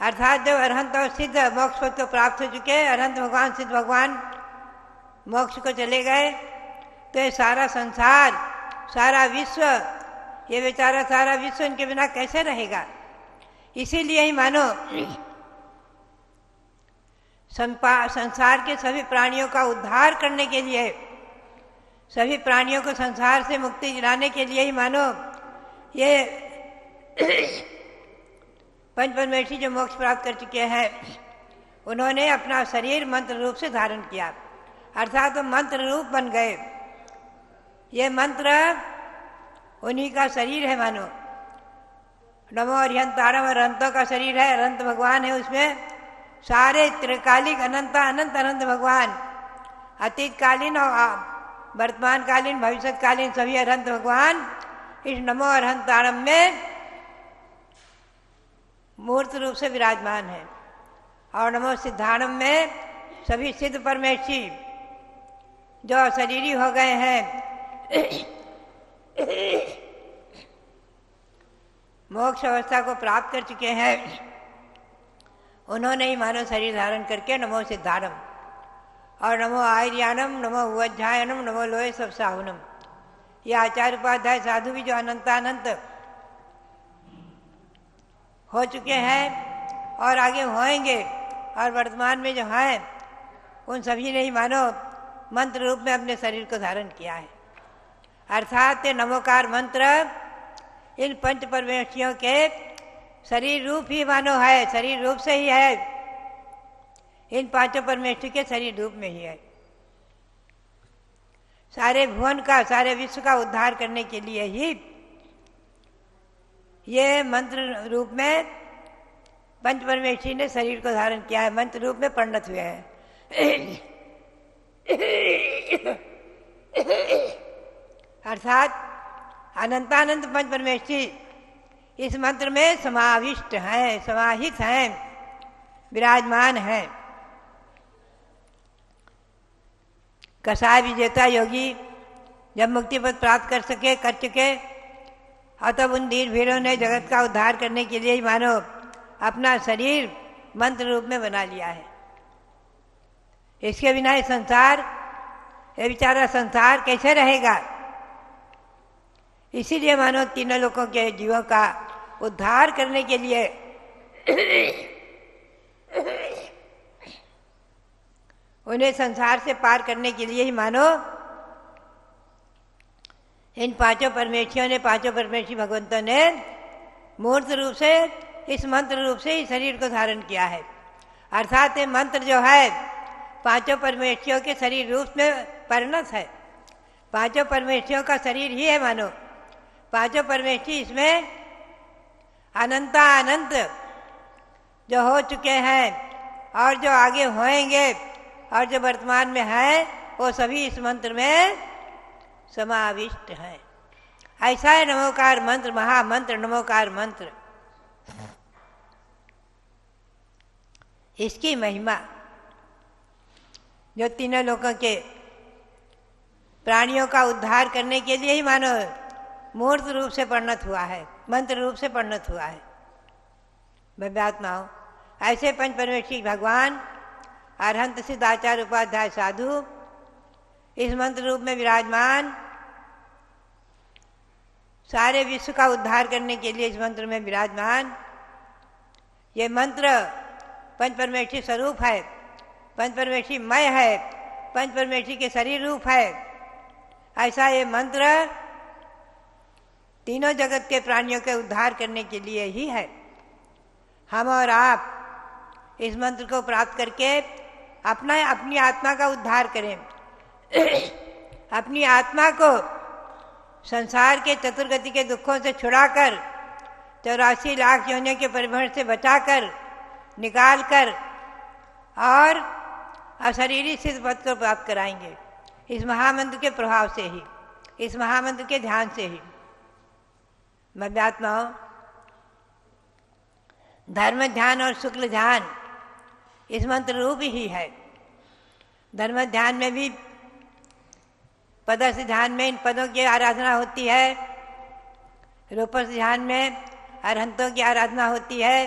अर्थात जब अरहंत और सिद्ध मोक्ष पद को प्राप्त हो चुके, अरहंत भगवान, सिद्ध भगवान मोक्ष को चले गए, तो ये सारा संसार, सारा विश्व, ये बेचारा सारा विश्व इनके बिना कैसे रहेगा। इसीलिए ही मानो संसार के सभी प्राणियों का उद्धार करने के लिए, सभी प्राणियों को संसार से मुक्ति दिलाने के लिए ही मानो ये पंच परमेष्ठी जो मोक्ष प्राप्त कर चुके हैं, उन्होंने अपना शरीर मंत्र रूप से धारण किया, अर्थात वो मंत्र रूप बन गए। ये मंत्र उन्हीं का शरीर है मानो। नमो अरिहंतारम, अरहंतों का शरीर है, अरहंत भगवान है, उसमें सारे त्रिकालिक अनंत अनंत भगवान, अतीतकालीन और वर्तमानकालीन, भविष्यकालीन सभी अरहंत भगवान इस नमो अरिहंतारम में मूर्त रूप से विराजमान है। और नमो सिद्धाणम में सभी सिद्ध परमेष्ठी जो शरीरी हो गए हैं, मोक्ष अवस्था को प्राप्त कर चुके हैं, उन्होंने ही मानव शरीर धारण करके नमो सिद्धाणम और नमो आयर्यानम, नमो उज्जायनम, नमो लोहे सब साहुनम, ये आचार्य उपाध्याय साधु भी जो अनंतानंत हो चुके हैं और आगे होएंगे और वर्तमान में जो हैं, उन सभी ने ही मानो मंत्र रूप में अपने शरीर को धारण किया है। अर्थात नमोकार मंत्र इन पंच परमेष्ठियों के शरीर रूप ही मानो है, शरीर रूप से ही है। इन पांचों परमेश्वर के शरीर रूप में ही है। सारे भुवन का, सारे विश्व का उद्धार करने के लिए ही ये मंत्र रूप में पंच परमेश्वरी ने शरीर को धारण किया है, मंत्र रूप में परिणत हुए हैं। अर्थात अनंतानंत पंच परमेश्वरी इस मंत्र में समाविष्ट हैं, समाहित हैं, विराजमान हैं। कसाय विजेता योगी जब मुक्ति पद प्राप्त कर चुके और तब उन धीर भीरों ने जगत का उद्धार करने के लिए ही मानो अपना शरीर मंत्र रूप में बना लिया है। इसके बिना ये संसार, ये बेचारा संसार कैसे रहेगा? इसीलिए मानो तीनों लोगों के जीवों का उद्धार करने के लिए उन्हें संसार से पार करने के लिए ही मानो इन पांचों परमेश्वरियों ने, पांचों परमेश्वरी भगवंतों ने मूर्त रूप से, इस मंत्र रूप से ही शरीर को धारण किया है। अर्थात ये मंत्र जो है पांचों परमेश्वरियों के शरीर रूप में परिणत है। पांचों परमेश्वरियों का शरीर ही है मानो। पांचों परमेश्वरी इसमें अनंत जो हो चुके हैं और जो आगे होएंगे और जो वर्तमान में है वो सभी इस मंत्र में समाविष्ट है। ऐसा है नमोकार मंत्र, महामंत्र नमोकार मंत्र। इसकी महिमा जो तीनों लोगों के प्राणियों का उद्धार करने के लिए ही मानो मूर्त रूप से परिणत हुआ है, मंत्र रूप से परिणत हुआ है। भव्यात्माओं, ऐसे पंच परमेश्वरी भगवान अरहंत सिद्धाचार्य उपाध्याय साधु इस मंत्र रूप में विराजमान, सारे विश्व का उद्धार करने के लिए इस मंत्र में विराजमान। ये मंत्र पंच परमेश्वरी स्वरूप है, पंच परमेश्वरी मय है, पंच परमेश्वरी के शरीर रूप है। ऐसा ये मंत्र तीनों जगत के प्राणियों के उद्धार करने के लिए ही है। हम और आप इस मंत्र को प्राप्त करके अपनी आत्मा का उद्धार करें। अपनी आत्मा को संसार के चतुर्गति के दुखों से छुड़ाकर 84 लाख योनियों के परिभ्रमण से बचाकर निकालकर और अशरीरी सिद्ध पद को प्राप्त कराएंगे इस महामंत्र के प्रभाव से ही, इस महामंत्र के ध्यान से ही। मध्यात्माओं, धर्म ध्यान और शुक्ल ध्यान इस मंत्र रूप ही है। धर्म ध्यान में भी पदस्थ ध्यान में इन पदों की आराधना होती है, रूपस्थ ध्यान में अरहंतों की आराधना होती है,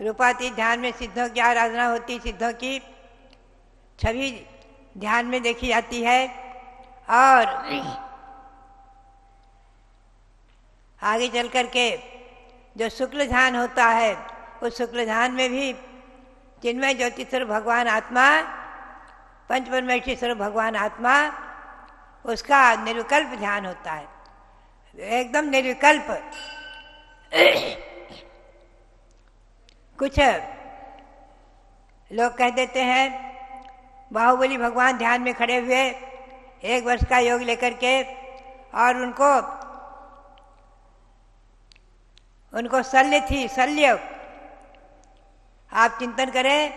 रूपातीत ध्यान में सिद्धों की आराधना होती, सिद्धों की छवि ध्यान में देखी जाती है। और आगे चल कर के जो शुक्ल ध्यान होता है उस शुक्ल ध्यान में भी चिन्मय ज्योति स्वरूप भगवान आत्मा, पंच परमेश्वरी स्वरूप भगवान आत्मा, उसका निर्विकल्प ध्यान होता है, एकदम निर्विकल्प। कुछ लोग कह देते हैं बाहुबली भगवान ध्यान में खड़े हुए 1 वर्ष का योग लेकर के और उनको शल्य थी, शल्य। आप चिंतन करें,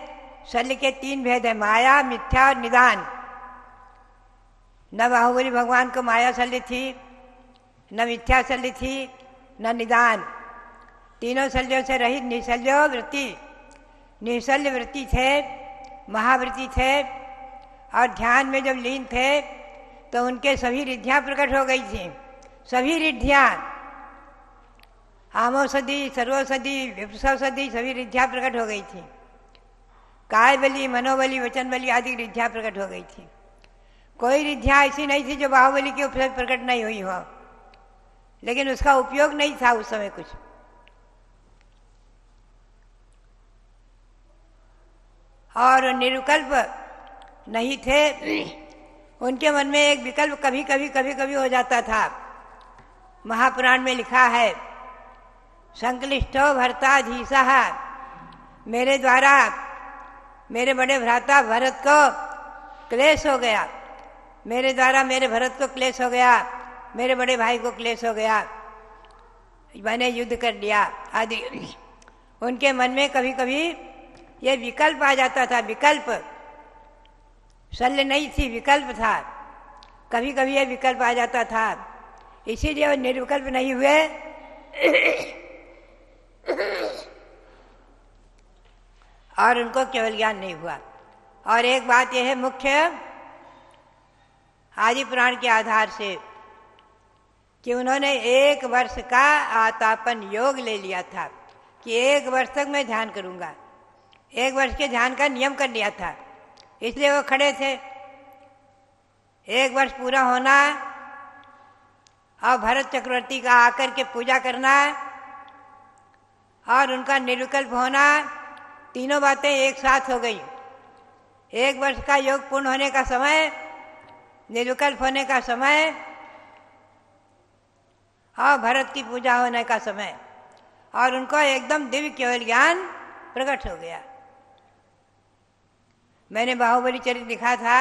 शल्य के 3 भेद है, माया, मिथ्या और निदान। न बाहुबली भगवान को माया शल्य थी, न मिथ्या शल्य थी, न निदान। तीनों शल्यों से रहित निशल्यो वृत्ति, निशल्य वृत्ति थे, महावृत्ति थे। और ध्यान में जब लीन थे तो उनके सभी रिद्धियाँ प्रकट हो गई थी, सभी रिद्धियाँ, आमोषधि, सर्वौषधि, विप्सौषधि, सभी रिद्धियाँ प्रकट हो गई थी। काय बलि, मनोबली, वचन बलि आदि रिद्धियाँ प्रकट हो गई थी। कोई रिद्धियाँ ऐसी नहीं थी जो बाहुबली के उपसे प्रकट नहीं हुई हो, लेकिन उसका उपयोग नहीं था उस समय कुछ। और निरुकल्प नहीं थे, उनके मन में एक विकल्प कभी कभी हो जाता था। महापुराण में लिखा है, संक्लिष्टो भर्ताधीशः, मेरे द्वारा मेरे बड़े भ्राता भरत को क्लेश हो गया, मेरे द्वारा मेरे भरत को क्लेश हो गया, मेरे बड़े भाई को क्लेश हो गया, मैंने युद्ध कर लिया आदि। उनके मन में कभी कभी ये विकल्प आ जाता था, विकल्प, शल्य नहीं थी, विकल्प था, कभी कभी ये विकल्प आ जाता था, इसीलिए वो निर्विकल्प नहीं हुए और उनको केवल ज्ञान नहीं हुआ। और एक बात यह है मुख्य आदि पुराण के आधार से कि उन्होंने 1 वर्ष का आतापन योग ले लिया था कि 1 वर्ष तक मैं ध्यान करूंगा, 1 वर्ष के ध्यान का नियम कर लिया था, इसलिए वो खड़े थे। 1 वर्ष पूरा होना और भरत चक्रवर्ती का आकर के पूजा करना और उनका निर्विकल्प होना, तीनों बातें एक साथ हो गई। 1 वर्ष का योग पूर्ण होने का समय, निर्विकल्प होने का समय और भरत की पूजा होने का समय, और उनको एकदम दिव्य केवल ज्ञान प्रकट हो गया। मैंने बाहुबली चरित्र लिखा था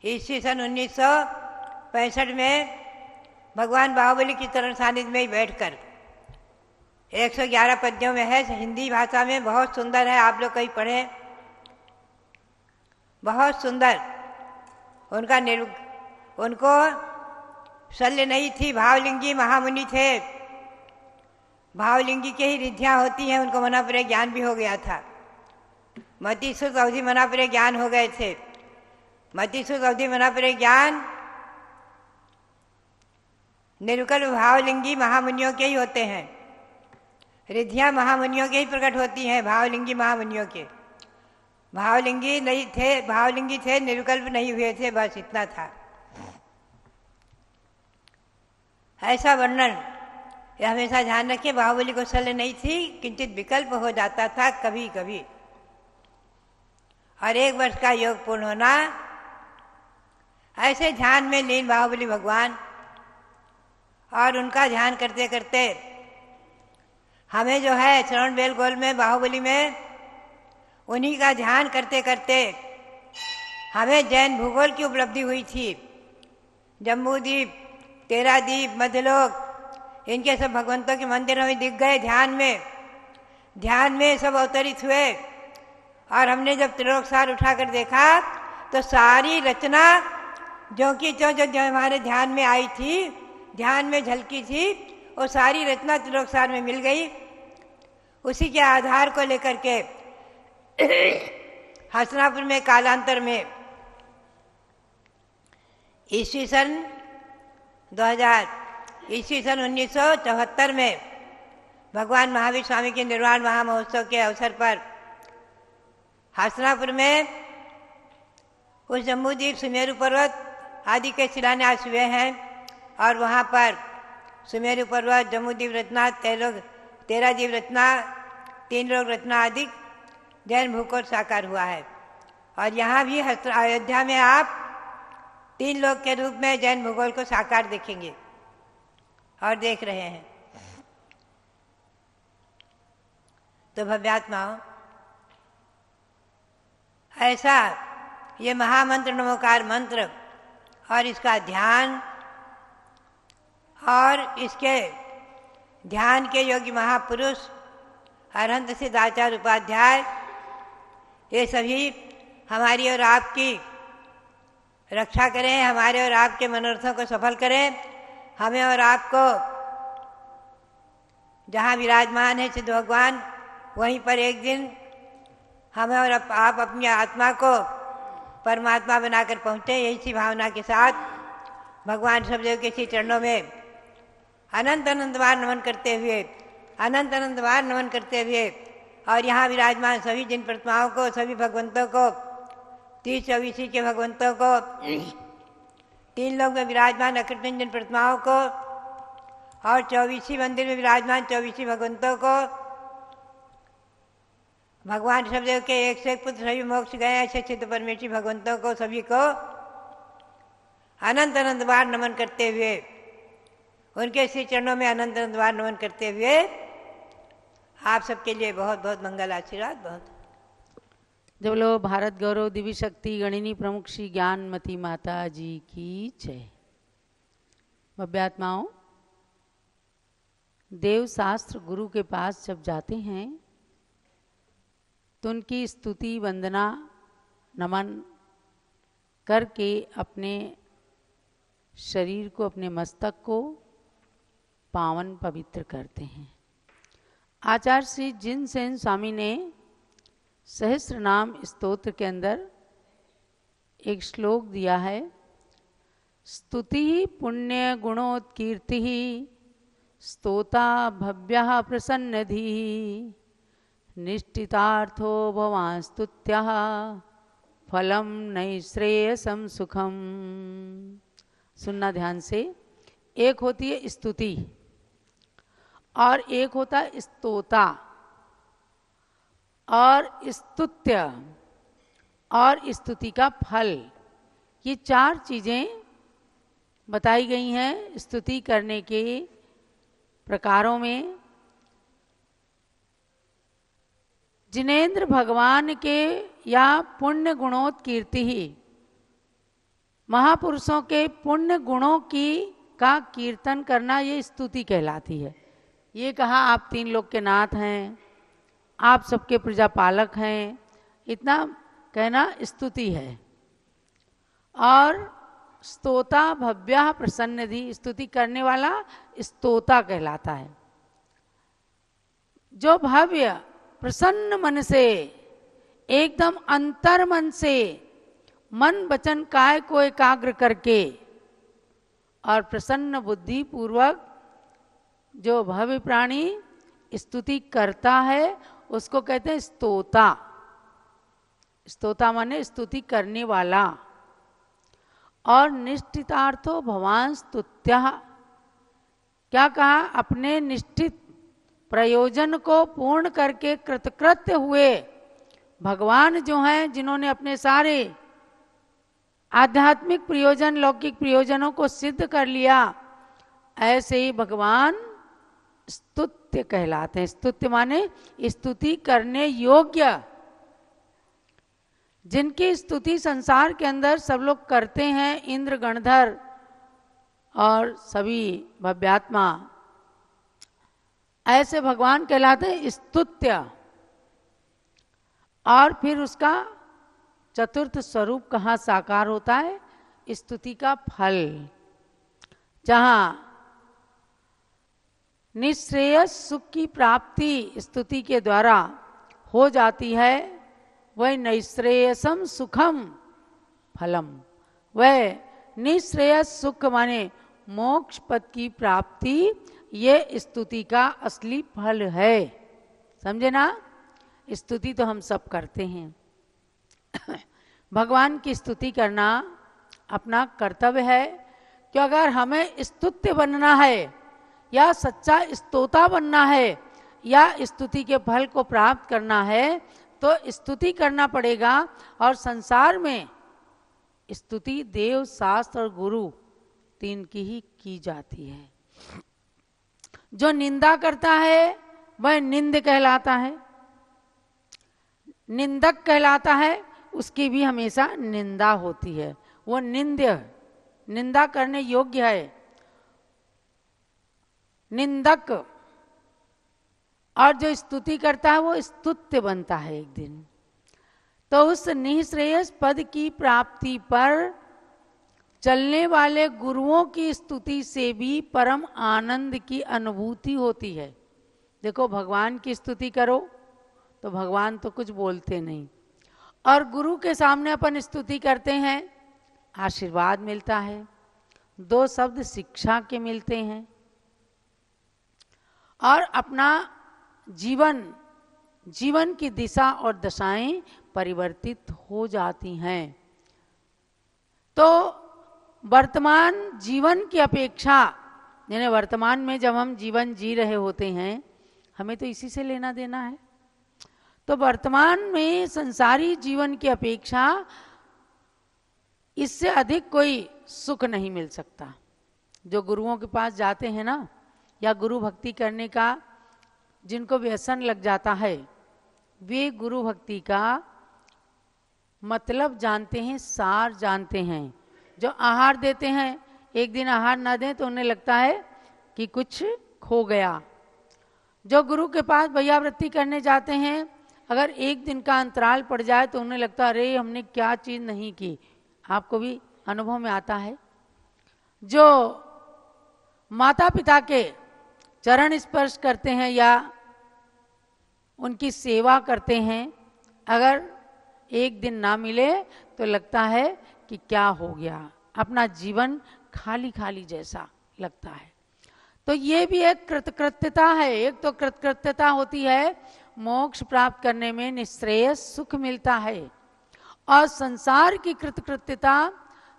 ईस्वी सन 1965 में, भगवान बाहुबली की चरण सानिध्य में ही बैठकर। 111 पद्यों में है, हिंदी भाषा में बहुत सुंदर है, आप लोग कहीं पढ़ें, बहुत सुंदर। उनको शल्य नहीं थी, भावलिंगी महामुनि थे, भावलिंगी के ही रिद्धियां होती हैं, उनको मनापुरे ज्ञान भी हो गया था। मतिसुत अवधि मनापुरे ज्ञान हो गए थे। मतिसुत अवधि मनापुरे ज्ञान निर्विकल्प भावलिंगी महामुनियों के ही होते हैं, रिद्धियां महामुनियों के ही प्रकट होती हैं, भावलिंगी महामुनियों के। भावलिंगी नहीं थे, भावलिंगी थे, निर्विकल्प नहीं हुए थे, बस इतना था। ऐसा वर्णन ये हमेशा ध्यान रखिए, बाहुबली को शल्य नहीं थी, किंचित विकल्प हो जाता था कभी कभी। और 1 वर्ष का योग पूर्ण होना, ऐसे ध्यान में लीन बाहुबली भगवान, और उनका ध्यान करते करते हमें जो है श्रवण बेलगोल में बाहुबली में उन्हीं का ध्यान करते करते हमें जैन भूगोल की उपलब्धि हुई थी। जम्बूद्वीप, तेराद्वीप, मध्यलोक, इनके सब भगवंतों के मंदिर हमें दिख गए ध्यान में सब अवतरित हुए। और हमने जब त्रिलोकसार उठाकर देखा तो सारी रचना जो हमारे ध्यान में आई थी, ध्यान में झलकी थी, वो सारी रचना त्रिलोकसार में मिल गई। उसी के आधार को लेकर के हसनापुर में कालांतर में ईस्वी सन 1974 में भगवान महावीर स्वामी के निर्वाण महामहोत्सव के अवसर पर हसनापुर में उस जम्बूद्वीप, सुमेरु पर्वत आदि के शिलान्यास हुए हैं। और वहाँ पर सुमेरु पर्वत, जम्बूद्वीप रचना, तेराद्वीप रचना, 3 लोक रचना आदि जैन भूगोल साकार हुआ है। और यहाँ भी अयोध्या में आप 3 लोक के रूप में जैन भूगोल को साकार देखेंगे और देख रहे हैं। तो भव्यात्माओं, ऐसा ये महामंत्र नमोकार मंत्र और इसका ध्यान और इसके ध्यान के योगी महापुरुष अरहंत सिद्धाचार्य उपाध्याय, ये सभी हमारी और आपकी रक्षा करें, हमारे और आपके मनोरथों को सफल करें। हमें और आपको जहाँ विराजमान है सिद्ध भगवान, वहीं पर एक दिन हमें और आप अपनी आत्मा को परमात्मा बनाकर पहुँचे। यही सी भावना के साथ भगवान सबदेव के श्री चरणों में अनंत अनंत बार नमन करते हुए, अनंत अनंत बार नमन करते हुए, और यहाँ विराजमान सभी जिन प्रतिमाओं को, सभी भगवंतों को, 30-24 के भगवंतों को, 3 लोग में विराजमान अकृत्रिम जिन प्रतिमाओं को, और 24 मंदिर में विराजमान 24 भगवंतों को, भगवान सबदेव के एक से एक पुत्र सभी मोक्ष गए ऐसे सिद्ध परमेश्वरी भगवंतों को, सभी को अनंत अनंत बार नमन करते हुए, उनके श्री चरणों में अनंत अनंत बार नमन करते हुए आप सबके लिए बहुत बहुत मंगल आशीर्वाद। बहुत जब बोलो भारत गौरव दिव्य शक्ति गणिनी प्रमुख श्री ज्ञानमती माता जी की जय। भव्यात्माओं, देव शास्त्र गुरु के पास जब जाते हैं तो उनकी स्तुति वंदना नमन करके अपने शरीर को, अपने मस्तक को पावन पवित्र करते हैं। आचार्य श्री जिनसेन स्वामी ने सहस्त्र नाम स्तोत्र के अंदर एक श्लोक दिया है। स्तुति पुण्य गुणोत्कीर्ति स्तोता भव्यः प्रसन्नधि निष्ठितार्थो भवान् स्तुत्यः फलम नैश्रेयसम सुखम। सुनना ध्यान से। एक होती है स्तुति और एक होता है स्तोता और स्तुत्य और स्तुति का फल। ये चार चीजें बताई गई हैं स्तुति करने के प्रकारों में। जिनेंद्र भगवान के या पुण्य गुणोत्कीर्ति ही, महापुरुषों के पुण्य गुणों की का कीर्तन करना ये स्तुति कहलाती है। ये कहा आप तीन लोग के नाथ हैं, आप सबके प्रजापालक हैं, इतना कहना स्तुति है। और स्तोता भव्यः प्रसन्नधि, स्तुति करने वाला स्तोता कहलाता है। जो भव्य प्रसन्न मन से, एकदम अंतर मन से, मन वचन काय को एकाग्र करके और प्रसन्न बुद्धि पूर्वक जो भव्य प्राणी स्तुति करता है उसको कहते हैं स्तोता। स्तोता माने स्तुति करने वाला। और निष्ठितार्थो भवान् स्तुत्यः, क्या कहा? अपने निष्ठित प्रयोजन को पूर्ण करके कृतकृत्य हुए भगवान जो हैं, जिन्होंने अपने सारे आध्यात्मिक प्रयोजन, लौकिक प्रयोजनों को सिद्ध कर लिया, ऐसे ही भगवान स्तुत्य कहलाते हैं। स्तुत्य माने स्तुति करने योग्य। जिनकी स्तुति संसार के अंदर सब लोग करते हैं, इंद्र गणधर और सभी भव्यात्मा, ऐसे भगवान कहलाते हैं स्तुत्य। और फिर उसका चतुर्थ स्वरूप कहाँ साकार होता है? स्तुति का फल। जहाँ निश्रेयस सुख की प्राप्ति स्तुति के द्वारा हो जाती है, वह नैश्रेयसम सुखम फलम। वह निश्रेयस सुख माने मोक्ष पद की प्राप्ति, ये स्तुति का असली फल है। समझे ना? स्तुति तो हम सब करते हैं। भगवान की स्तुति करना अपना कर्तव्य है कि अगर हमें स्तुत्य बनना है या सच्चा स्तोता बनना है या स्तुति के फल को प्राप्त करना है तो स्तुति करना पड़ेगा। और संसार में स्तुति देव, शास्त्र और गुरु तीन की ही की जाती है। जो निंदा करता है वह निंद कहलाता है, निंदक कहलाता है, उसकी भी हमेशा निंदा होती है। वो निंद्य, निंदा करने योग्य है, निंदक। और जो स्तुति करता है वो स्तुत्य बनता है एक दिन। तो उस निःश्रेयस पद की प्राप्ति पर चलने वाले गुरुओं की स्तुति से भी परम आनंद की अनुभूति होती है। देखो, भगवान की स्तुति करो तो भगवान तो कुछ बोलते नहीं, और गुरु के सामने अपन स्तुति करते हैं, आशीर्वाद मिलता है, दो शब्द शिक्षा के मिलते हैं, और अपना जीवन की दिशा और दशाएं परिवर्तित हो जाती हैं। तो वर्तमान जीवन की अपेक्षा, यानी वर्तमान में जब हम जीवन जी रहे होते हैं, हमें तो इसी से लेना देना है। तो वर्तमान में संसारी जीवन की अपेक्षा इससे अधिक कोई सुख नहीं मिल सकता। जो गुरुओं के पास जाते हैं ना, या गुरु भक्ति करने का जिनको व्यसन लग जाता है, वे गुरु भक्ति का मतलब जानते हैं, सार जानते हैं। जो आहार देते हैं, एक दिन आहार ना दें तो उन्हें लगता है कि कुछ खो गया। जो गुरु के पास भैयावृत्ति करने जाते हैं, अगर एक दिन का अंतराल पड़ जाए तो उन्हें लगता है अरे हमने क्या चीज़ नहीं की। आपको भी अनुभव में आता है। जो माता पिता के चरण स्पर्श करते हैं या उनकी सेवा करते हैं, अगर एक दिन ना मिले तो लगता है कि क्या हो गया, अपना जीवन खाली खाली जैसा लगता है। तो ये भी एक कृतकृत्यता है। एक तो कृतकृत्यता होती है, मोक्ष प्राप्त करने में निश्रेयस सुख मिलता है, और संसार की कृतकृत्यता,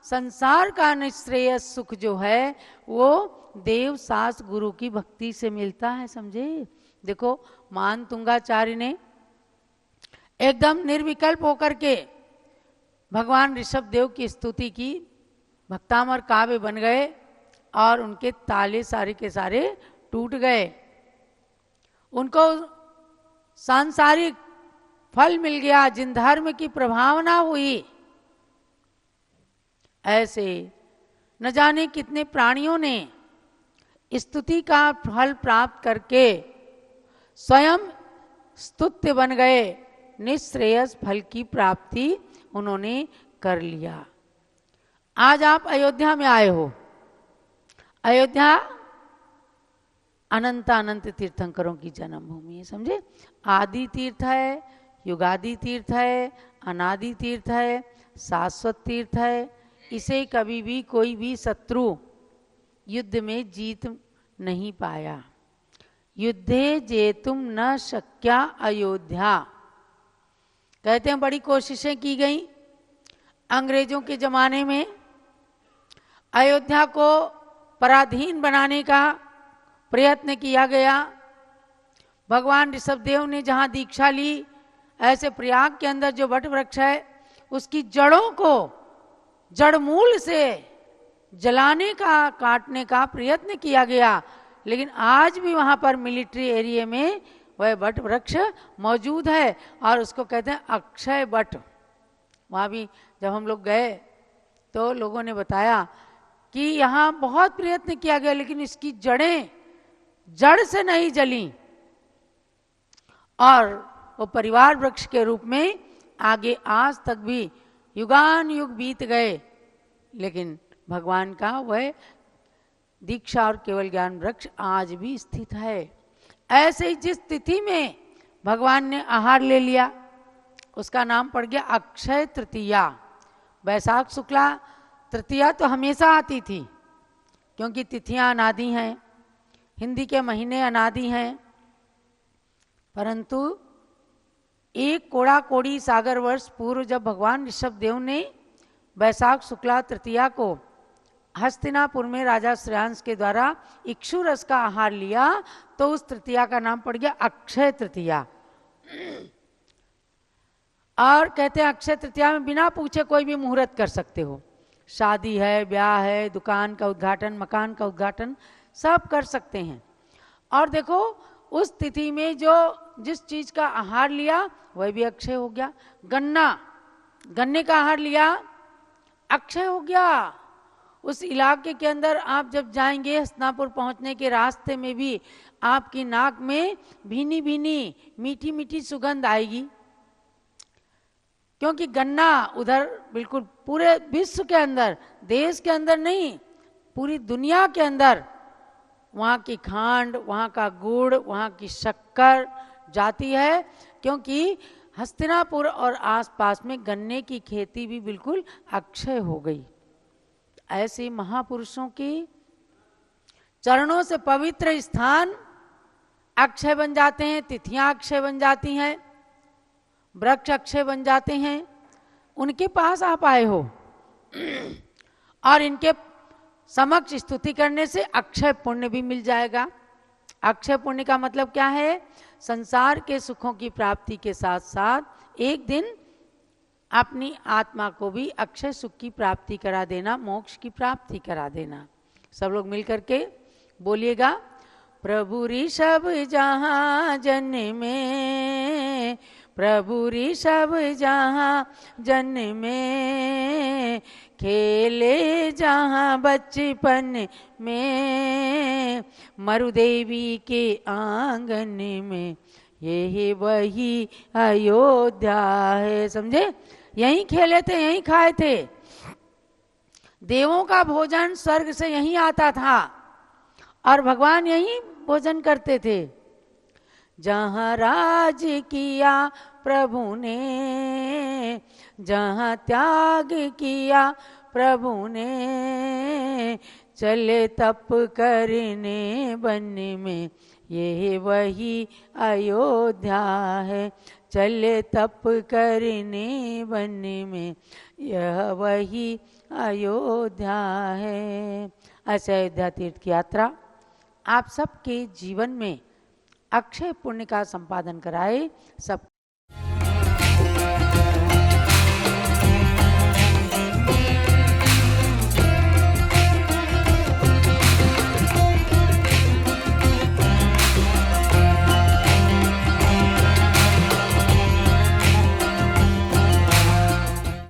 संसार का निश्रेयस सुख जो है वो देव सास गुरु की भक्ति से मिलता है। समझे? देखो मान तुंगाचार्य ने एकदम निर्विकल्प होकर के भगवान ऋषभ देव की स्तुति की, भक्तामर काव्य बन गए और उनके ताले सारे के सारे टूट गए। उनको सांसारिक फल मिल गया, जिन धर्म की प्रभावना हुई। ऐसे न जाने कितने प्राणियों ने स्तुति का फल प्राप्त करके स्वयं स्तुत्य बन गए, निश्रेयस फल की प्राप्ति उन्होंने कर लिया। आज आप अयोध्या में आए हो। अयोध्या अनंत अनंत तीर्थंकरों की जन्मभूमि है। समझे? आदि तीर्थ है, युगादि तीर्थ है, अनादि तीर्थ है, शाश्वत तीर्थ है। इसे कभी भी कोई भी शत्रु युद्ध में जीत नहीं पाया। युद्धे जेतुम न शक्या अयोध्या। कहते हैं बड़ी कोशिशें की गई अंग्रेजों के जमाने में, अयोध्या को पराधीन बनाने का प्रयत्न किया गया। भगवान ऋषभदेव ने जहाँ दीक्षा ली, ऐसे प्रयाग के अंदर जो वट वृक्ष है उसकी जड़ों को जड़ मूल से जलाने का, काटने का प्रयत्न किया गया। लेकिन आज भी वहाँ पर मिलिट्री एरिया में वह वट वृक्ष मौजूद है और उसको कहते हैं अक्षय वट। वहाँ भी जब हम लोग गए तो लोगों ने बताया कि यहाँ बहुत प्रयत्न किया गया लेकिन इसकी जड़ें जड़ से नहीं जली और वो परिवार वृक्ष के रूप में आगे आज तक भी युगान युग बीत गए, लेकिन भगवान का वह दीक्षा और केवल ज्ञान वृक्ष आज भी स्थित है। ऐसे ही जिस तिथि में भगवान ने आहार ले लिया उसका नाम पड़ गया अक्षय तृतीया। वैशाख शुक्ला तृतीया तो हमेशा आती थी क्योंकि तिथियां अनादि हैं, हिंदी के महीने अनादि हैं, परंतु एक कोड़ा कोड़ी सागर वर्ष पूर्व जब भगवान ऋषभदेव ने वैशाख शुक्ला तृतीया को हस्तिनापुर में राजा श्रेयांश के द्वारा इक्षु रस का आहार लिया तो उस तृतीया का नाम पड़ गया अक्षय तृतीया। और कहते हैं अक्षय तृतीया में बिना पूछे कोई भी मुहूर्त कर सकते हो। शादी है, ब्याह है, दुकान का उद्घाटन, मकान का उद्घाटन सब कर सकते हैं। और देखो उस तिथि में जो जिस चीज का आहार लिया वह भी अक्षय हो गया। गन्ने का आहार लिया अक्षय हो गया। उस इलाके के अंदर आप जब जाएंगे हस्तिनापुर पहुंचने के रास्ते में भी आपकी नाक में भीनी भीनी मीठी मीठी सुगंध आएगी, क्योंकि गन्ना उधर बिल्कुल पूरे विश्व के अंदर, देश के अंदर नहीं पूरी दुनिया के अंदर वहाँ की खांड, वहाँ का गुड़, वहाँ की शक्कर जाती है, क्योंकि हस्तिनापुर और आसपास में गन्ने की खेती भी बिल्कुल अक्षय हो गई। ऐसे महापुरुषों के चरणों से पवित्र स्थान अक्षय बन जाते हैं, तिथियां अक्षय बन जाती हैं, वृक्ष अक्षय बन जाते हैं। उनके पास आप आए हो और इनके समक्ष स्तुति करने से अक्षय पुण्य भी मिल जाएगा। अक्षय पुण्य का मतलब क्या है? संसार के सुखों की प्राप्ति के साथ साथ एक दिन अपनी आत्मा को भी अक्षय सुख की प्राप्ति करा देना, मोक्ष की प्राप्ति करा देना। सब लोग मिल करके बोलिएगा, प्रभु ऋषभ जहाँ जन में प्रभु ऋषभ जहाँ जन्मे, खेले जहाँ बचपन में, मरुदेवी के आंगन में, यही वही अयोध्या है। समझे? यहीं खेले थे, यहीं खाए थे। देवों का भोजन स्वर्ग से यहीं आता था और भगवान यहीं भोजन करते थे। जहाँ राज किया प्रभु ने, जहाँ त्याग किया प्रभु ने, चले तप करने वन में, ये वही अयोध्या है। चले तप करने वन में, यह वही अयोध्या है। ऐसे अयोध्या तीर्थ की यात्रा आप सबके जीवन में अक्षय पुण्य का संपादन कराए। सब